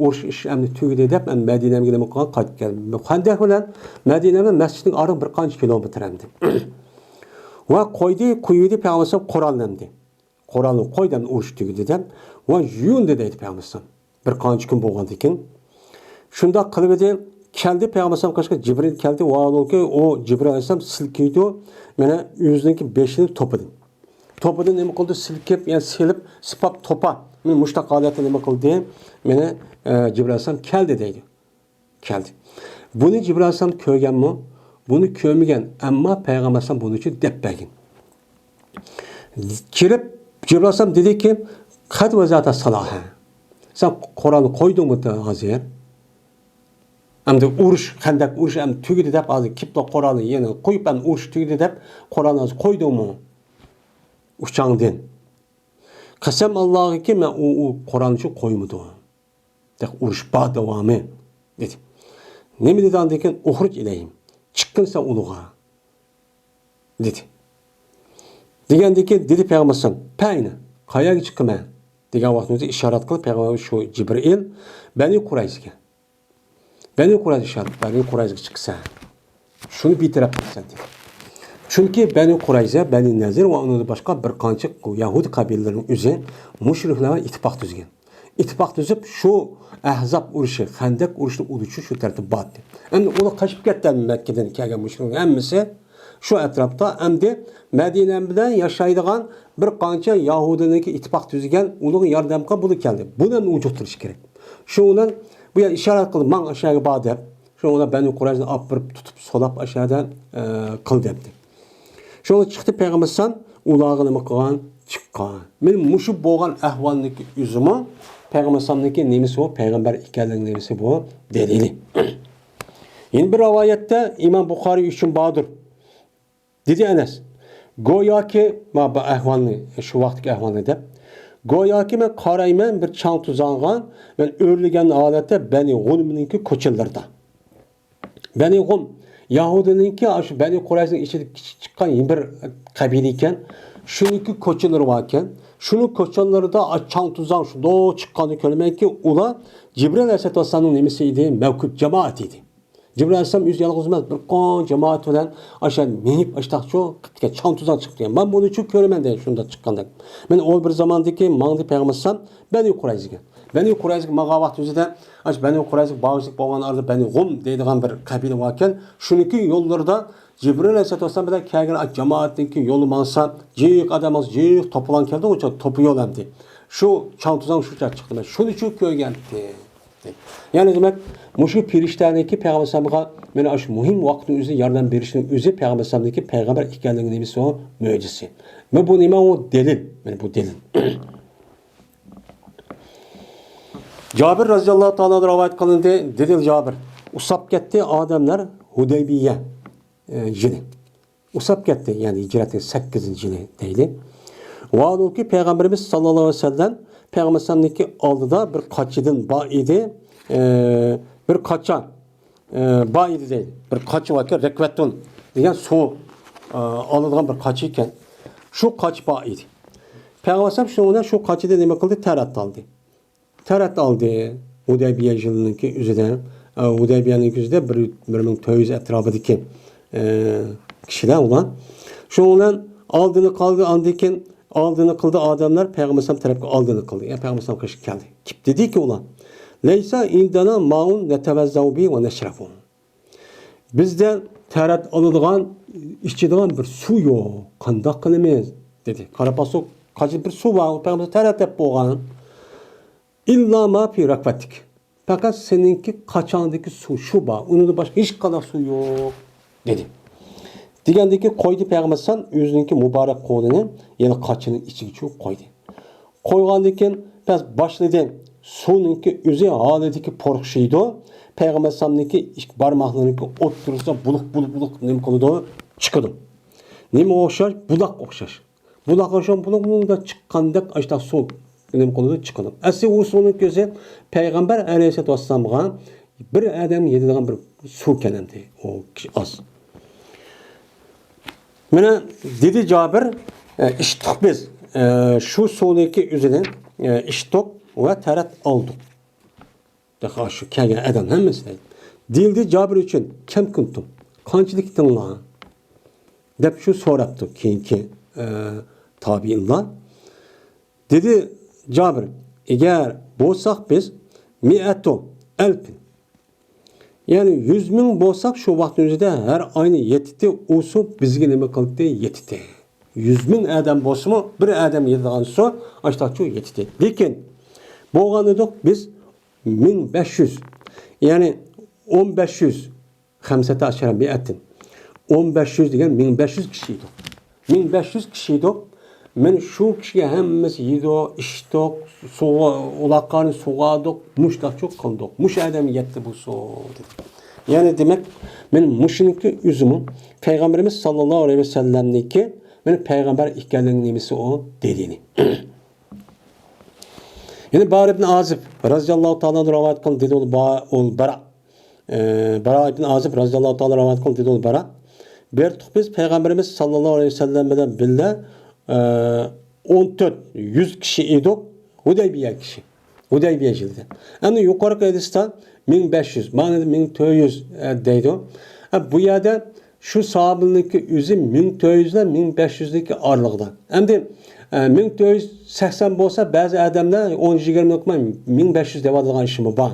urush ish endi tugadi deb Madinaga nima qilgan qaytgan. Qanday bilan Madinaga masjidning orasi bir qancha kilometr endi. Va qo'ydi Payg'ambar Qur'onlamdi. Qur'onni qo'ydan urush tugadi deb va yundi deydi Payg'ambar. Bir qancha kun bo'lgandan keyin shunda qilib edi, keldi Payg'ambar qashqa Jibril keldi, vao'ki o Jibril alayhisalom silkiydi, mana o'zining beshini to'pidi. To'pida nima qildi? Silkib, yani silib, sipab to'pa. Men mushtaq holatda nima qildi? Meni Jibril alayhisalom keldi deydi. Keldi. Buni Jibril alayhisalom ko'rganmi? Buni ko'rmagan, ammo Payg'ambar alayhisalom buni uchun deb bergan. Kirib Jibril alayhisalom dediki, "Qad vazata salaha." Sen Qur'onni qo'ydingmi hozir? Endi urush, Xandaq urushi ham tugadi deb hozir kipla Qur'onni yana qo'yib ham urush tugadi deb Qur'onni hozir qo'ydingmi? Uçağından. Qasam Allah'a ki men o Qur'onni qo'ymadim. Deb urush ba davomi dedi. Nima dedi andekin uxruj ilayim. Chiqqin sen uluğa dedi. Degandiki dedi Payg'ambar "Payni, qayoqqa chiqaman?" degan vaqtda ishorat qilib Payg'ambar shu Jibril Bani Qurayzga. Bani Qurayz ishorat, Bani Qurayzga chiqsa, shuni bitirib qilsan dedi. Çünkü Bani Qurayza, Bani Nazir ve onun başka bir qancha Yahudi qabilalarining o'zi mushriklarga ittifoq tuzgan. ittifoq tuzib shu ahzob urushi Xandaq urushini o'lishi shu tartib bordi. Endi ular qochib ketdi Makkadan kelgan mushuklar hammasi shu atrofda endi Madina bilan yashaydigan bir qancha Yahudiniki ittifoq tuzgan uning yordamga bulu keldi. Buni ujuqtirish kerak. Shu bilan bu yer ishorat qildi, "Men aşağı bor" deb. Shu bilan Banu Qurayzni olib borib tutib solab aşağıdan qil debdi. Şunu çıktı Peygambersan ulağını nima qilgan chiqqan. Men mushu bo'lgan ahvolniki o'zimi Peygambersamniki nemisi bu, payg'ambar ekanligining nemisi bu delili. Yine bir rivayette İmam Buxoriy uchun bordir. Dedi Enes. Go'yoki bu ahvolni, shu vaqtdagi ahvolni deb. Go'yoki men qarayman bir chang tuzangan, men o'rlagan holatda Bani G'ulmniki ko'chalarda. Bani G'ulm Yahudininki shu Bani Qurayzning ichida chiqqan bir qabila ekan, shuniki ko'chalari bor ekan. Shuni ko'chalarida chang tuzan shu do chiqqanini ko'rmanki, ular Jibril alayhisolamning nimasi edi, mavkub jamoat edi. Jibril alayhisolam o'zi yolg'iz emas, bir qon jamoat bilan o'sha minib ashtaqcho qitga chang tuzan chiqdi. Men buni uchun ko'raman dedi shunda chiqqanda. Men o bir zamandagi mangdi payg'ambarsan Bani Qurayzga. Bani Qurayzga maga vaqt o'zida Bani Qurayzga bağışlık bo'lgan arada Bani G'um deydigan bir qabila bor ekan. Shuniki yo'llarda Jibril alayhisolam bilan kelgan jamoatniki yo'li mansa, jiq odamlar jiq to'plan keldi, o'sha to'pi yo'l hamdi. Shu chang tuzan shu chiqdi. Men shuni uchun ko'rgandim. Yani demek muşu pirişterniki peygambersamga meni aş muhim vaqtni o'zi yordam berishning o'zi peygambersamdagi payg'ambar ekanligining nemisi o mo'jiza. Men bu nima o delil. Men bu delil. Jabir radhiyallohu ta'ala rivoyat qilindi, dedi Jabir. Usab ketdi odamlar Hudaybiya yili. Usab ketdi, ya'ni hijratning 8-yili deydi. Vaadulki peygamberimiz sallallohu alayhi vasallam Peygamber'sindeki aldıda bir kaçıdın ba idi, bir kaça ba idi değil, bir kaçı varken rekvetun diyen su aldıdan bir kaçı iken şu kaç ba idi. Peygamber şuna şu kaçıda ne kıldı? Terat aldı. Terat aldı. Hudaybiye yılındaki üzerinden Hudaybiye'nin üzerinde bir tövüz etrafındaki kişiler olan şundan aldığını kaldı andıyken aldığını kıldı adamlar Peygamber tarafı aldığını kıldı. Yani Peygamber kışık geldi. Kip dedi ki ulan Leysa indana maun netevezzav bi ve neşrafun. Bizden terat alıdığan içidiğen bir su yok. Kandak kılımız dedi. Karapasu kaçı bir su var. Peygamber terat hep boğan. İlla ma fi rakvatik. Fakat seninki kaçandaki su şu var. Onun da başka hiç kadar su yok dedi. Degandeki koydu Peygambersan özününki mübarek kolunu yani kaçının içine koydu. Koygandiken pes başladı sonunki özü haledeki porkşıydı. Peygambersan'daki barmaklarınki oturursa buluk nem koludu çıkıdı. Nem okşar? Bulak okşar. Bulak okşar bulak da çıkkandak işte su nem koludu çıkıdı. Asli o sonun gözü Peygamber Aleyhisselatü Vesselam'a bir adam yediğin bir su kenemdi o az. Mene dedi Cabir, iştik biz şu sonraki üzerinden iştik ve terat aldık. Daha şu kelgen adam hemmesi. Dildi Cabir için kim kuntum? Kançılık dinla. Dep şu soraptı keyinki tabiinler. Dedi Cabir, eğer bolsak biz mi'atu elfin. Yani 100.000 bolsak şu vaktimizde her aynı yetiti o su bizge nime kıldı yetiti. 100.000 adam bolsa mı bir adam yediğin su açtakçı yetiti. Lekin boğanıdık biz 1500 yani 1500 hamsete aşağı bir etin. 1500 diyen 1500 kişiydi. 1500 kişiydi. Men şu kişiye hemmesi yido, içtik, ulaqlarını suğadık, muştak çok kıldık. Muş adam yetti bu su dedi. Yani demek men muşunki üzümü Peygamberimiz sallallahu aleyhi ve sellem'deki men peygamber ekanligining nemisi o dediğini. Yani Bara ibn Azib radhiyallohu ta'ala rivoyat qildi dedi ol Bara. Bara ibn Azib radhiyallohu ta'ala rivoyat qildi dedi ol Bara. Bertuq biz Peygamberimiz sallallahu aleyhi ve sellem bilan birga 100 kişi idik. Hudaybiye kişi. Hudaybiye jildi. Yani yukarı hadiste 1500, manada 1400 deydi. Bu yerde şu sahabınınki özü 1400 ile 1500'deki aralıqda. Endi 1480 bolsa bazı adamlar 10-20 oqmay 1500 deb adalgan işimi var.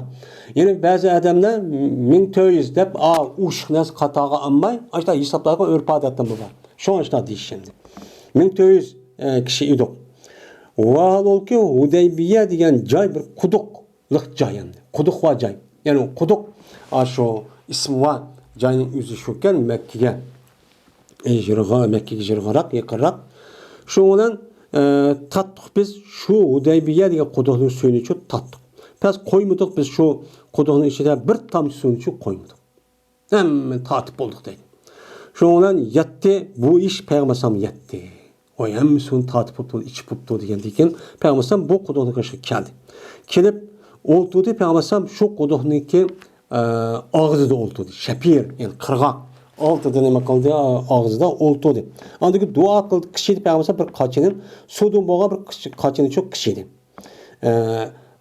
Yani bazı adamlar 1400 deb ushq nas qataga almay, ashta hisoblarga örp odatdan bu var. Şu ashta deyishindi. 1400 kishi edik. Va halolki Hudaybiya degan joy bir quduqliq joy endi. Quduq va joy. Yani quduq shu ismi va joyning o'zi shukan Makkaga. Makkaga jirg'aroq, yaqinroq. Shu bilan tatdiq biz şu Hudaybiya degan quduqning suyini chu tatdiq. Pes qo'ymadik biz şu quduqning ichida bir tomchi suvni chu qo'ymadik. Hamma tatib bo'ldik deydi. Shu bilan yetdi bu ish payg'ambar yetdi. O hamma suvni tatib o'tdi, ichib o'tdi degandan keyin payg'ambar bu quduqga keldi. Kelib o'ltirdi payg'ambar shu quduqniki og'zida o'ltirdi. Shapir, ya'ni qirg'oq altida nima qildi? Og'zida o'ltirdi. Andagi duo qildi, qishidi payg'ambar bir qochini suvdan bo'lgan bir qochini cho'q qishidi.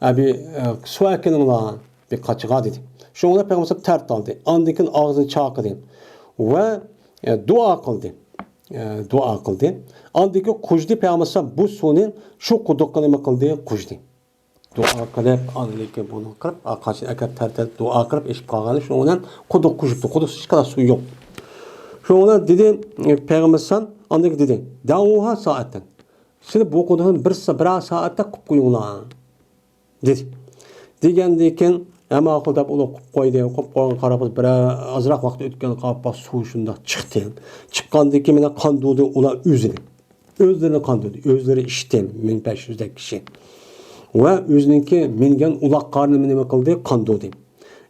Abi su akınınla bir kaçığa dedi. Şu ona Peygamber tert aldı. Andikin ağzını çakıdı. Ve dua kıldı. Dua kıldı. Andiki kujdi Peygamber bu sunun şu kudukkını mı kıldı? Kujdi. Dua kılıp andiki bunu kırıp kaçın akab tert dua kırıp eşip kalganı şu ona kuduk kujuptu. Kuduk hiç kadar su yok. Şu ona dedi Peygamber andiki dedi. Davuha saatten. Şimdi bu kudukun bir saatte kupkuyunla. Dedi. Degandeken ama aqıldab ulu qo'ydi, qo'ygan qarab bir azroq vaqt o'tgan qappa suv shunda chiqdi. Chiqqandan keyin mana qandudi ular o'zlarini qandudi, o'zlari ishdi 1500 dak kishi. Va o'ziniki mingan uloqqarni nima qildi? Qandudi.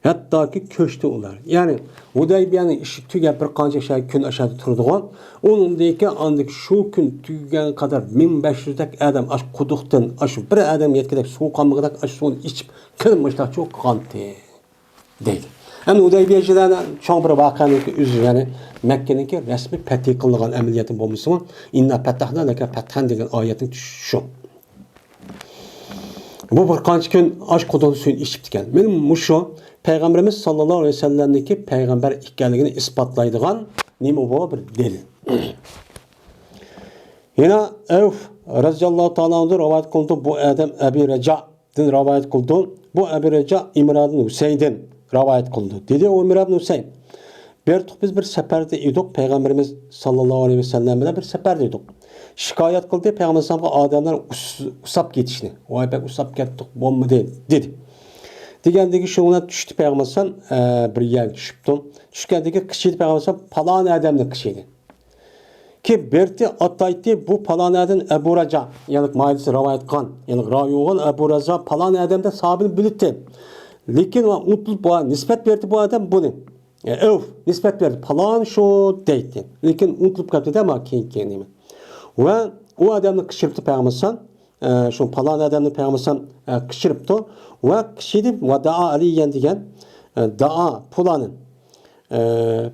Hattoki ko'chdi ular. Ya'ni Hudaybiyaning ishi tugab bir qancha kun aşağıda turdigan, uningdeki andik shu kun tugagan qadar 1500 dak adam ash quduqdan ash bir adam yetkidek suv qamig'idak ash suvni ichib kirmoqda cho'q qanti deydi. Endi Hudaybiyachilarni cho'ng bir voqeaniki o'zi, ya'ni Makkaniki rasmiy fatih qilingan amaliyoti bo'lmasa, inna fatahna laka fathan degan oyatning tushishi shu. Bu bir qancha kun ash quduqni suvini ichib ekan. Mening mushu Peygamberimiz sallallahu aleyhi ve sellem'deki peygamber ikkenligini ispatlaydigan nima bu bir delil. Yine Evf radıyallahu ta'ala anhu rivayet kıldı bu adam Ebi Reca'dan rivayet kıldı. Bu Ebi Reca İmran ibn Hüseyin'den rivayet kıldı. Dedi o İmran ibn Hüseyin. Biz bir seferde idik. Peygamberimiz sallallahu aleyhi ve sellem'le bir seferde idik. Şikayet kıldı Peygamber sallallahu adamlar usap getişini. Vay be usap gettik bomba dedi. Degandagi şuna düştü Peygamber bir yer düşüptü. Düşkendeki kişiydi Peygamber palan adamning kişiydi. Ki berti ataytı bu palan adam Ebu Raca yani maidisi rivayet qan yani ravi olan Ebu Raca palan adamda sahabini bildi. Lekin o unutulub bu nispet berdi bu adam bunu. Nispet verdi. Palan şu deydi. Lekin unutulub kaptı ama keyin. Ve o adamni kışırıptı Peygamber şu palan adamni Peygamber kışırıptı. Ve kişiydi ve daa aliyen degan daa pulanın.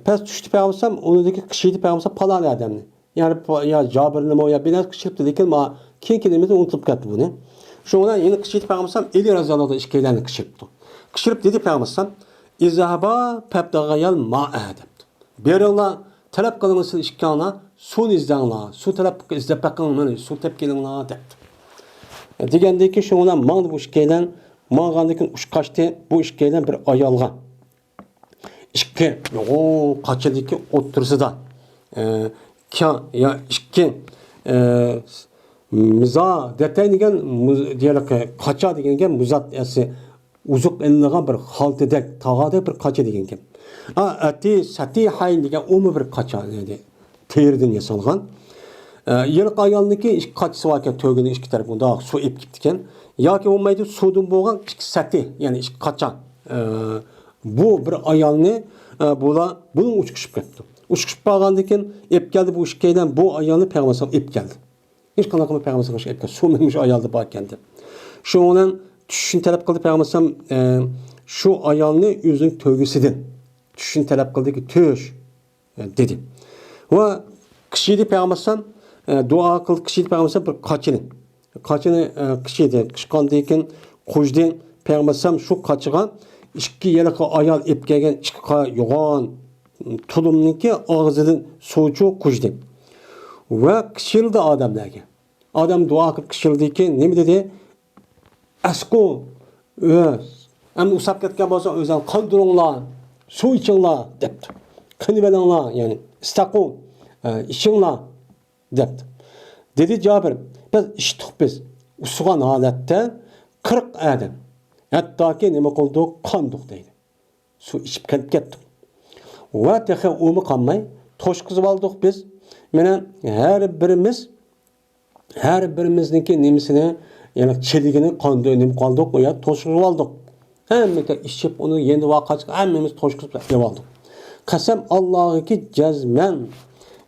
Pes düştü Peygamber onundaki kişiydi Peygamber palan adamni. Yani ya Cabir'ni ya biraz kışırıptı. Lekin ma keyin unutulub kaptı bunu. Şu ona yeni kişiydi Peygamber eli razıladı işkeylerini kışırıptı. Kışırıp dedi Peygamber İzahaba pebdagayal ma'adem. Berilla talep kılınırsın işkana su izdanla, su talep izlepekılın, su tepkilinla depti. Degandeki şu ona mağdı bu işkeylen, mağandaki uçkaçtı bu işkeylen bir ayalga. İşki, o kaçadaki otursu da. Ya işki, miza detay degen, diyelim ki kaça degen muzat esi, uzuk elinliğe bir haltedek, tağada bir kaça degen ki. Ati sati hayn degen o bir kaça dedi. Teyirden yasalgan. Yılıq ayalındaki iş kaçısı varken tövgünün iki tarafında su ip gittiken. Ya ki olmaydı sudun boğan iki sati yani iş kaça. Bu bir ayalını bunun uçkuşup gitti. Uçkuşup bağlandıyken ip geldi bu işkeyden bu ayalını Peygamber ip geldi. Hiç kanakımı Peygamber ip geldi. Su meymiş ayaldı bağkendi. Şu onun düşüşünü talep kıldı Peygamber şu ayalını yüzün tövgüsüdün. Düşüşünü talep kıldı ki töş dedi. Ve kişiydi Peygamber dua kıldı kişiydi Peygamber bir kaçını kişiydi. Kışkandıyken kuşdu Peygamber şu kaçıgan iki yılık ayal ip gelgen iki yoğan tulumniki ağzıdan soğucu kuşdi. Ve kışıldı adamlarga. Adam dua qilib kışıldiki nima dedi? Asqu öz. Ama usab ketgan bo'lsa o'zini qondiringlar, suv ichinglar debdi. Qilib olinglar, ya'ni istaqu ichinglar debdi. Dedi Jabir, biz ichdik biz. Usugan holatda 40 adam. Hattoki nima qildik? Qondiq deydi. Suv ichib ketdik. Va texe umi qolmay to'shqizib oldik biz. Mana her birimizniki nimisini yani çeligini kandı önüm kaldık ya toşqizib oldik. Hemmeti içip onu yeni vaqaç hemmimiz toşqizib oldik. Qasam Allah'ki cazmen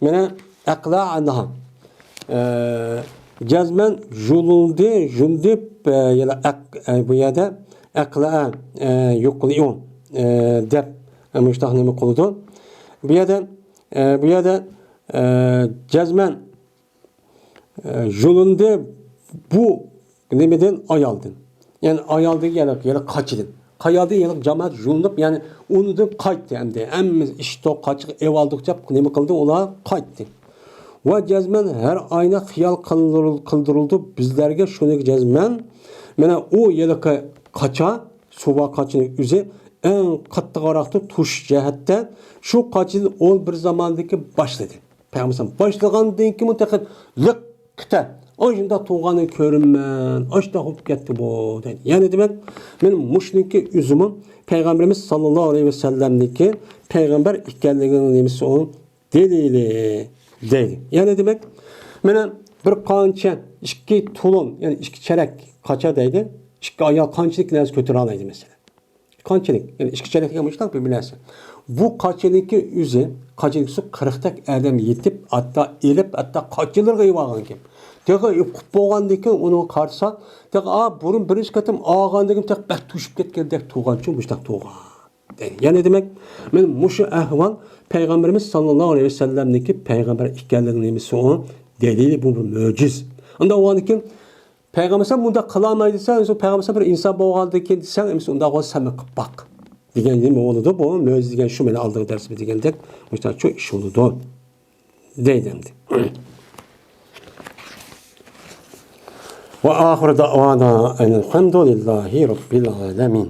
mana aqla anha. Cazmen jundib yana bu yerda aqla yuqliyon deb müştahnimi qildi. Bu yerda cazmen yolunda bu nimeden ayaldın. Yani ayaldı yani kaçırdın. Kayaldı yani cemaat yolunub yani onu da kayıttı hem de. Hem işte kaçık ev aldıkça nemi kıldı ola kayıttı. Ve cezmen her ayna xiyal kıldırıldı bizlerge şunu cezmen. Mene o yılıkı kaça suva kaçını üze en katlı qaraklı tuş cehette şu kaçın ol bir zamandaki başladı. Peygamber başlagandan ki mutlaka lıkta oşunda tuğanı körünmen oşta hop gitti bu dedi. Yani demek benim muşniki üzümün Peygamberimiz sallallahu aleyhi ve sellem'deki peygamber ikkenliğinin nemisi onun delili değil. Yani demek benim bir kança iki tulun yani iki çerek kaça deydi. İki ayal kançılık neyse kötü alaydı mesela. Kançılık yani iki çerek yapmışlar bir bilirsin. Bu kaçılıkı üzü kaçılık su 40'tak adam yetip hatta elip hatta kaçılırga yuvağın kim. Tega ipqib bo'lgandan keyin uni qarsa, tega burun birinchi qatim og'andan keyin tega bak tushib ketgandek tug'an uchun mushtaq tug'an. Ya'ni demak, men mushu ahvol Peygamberimiz sallallohu alayhi vasallamniki payg'ambar ekanligini nemisi u delili bu bir mo'jiz. Unda o'g'andan keyin payg'ambar bunda qilolmaydi desa, o'sha payg'ambar bir inson bo'lgandan keyin desang, emas unda o'g'an sana qilib baq. Degan nima bo'ladi bu? Mo'jiz degan shu meni oldingi darsda degandek, mushtaq shu ish bo'ladi. Deydi endi. وآخر دعوانا أن الحمد لله رب العالمين.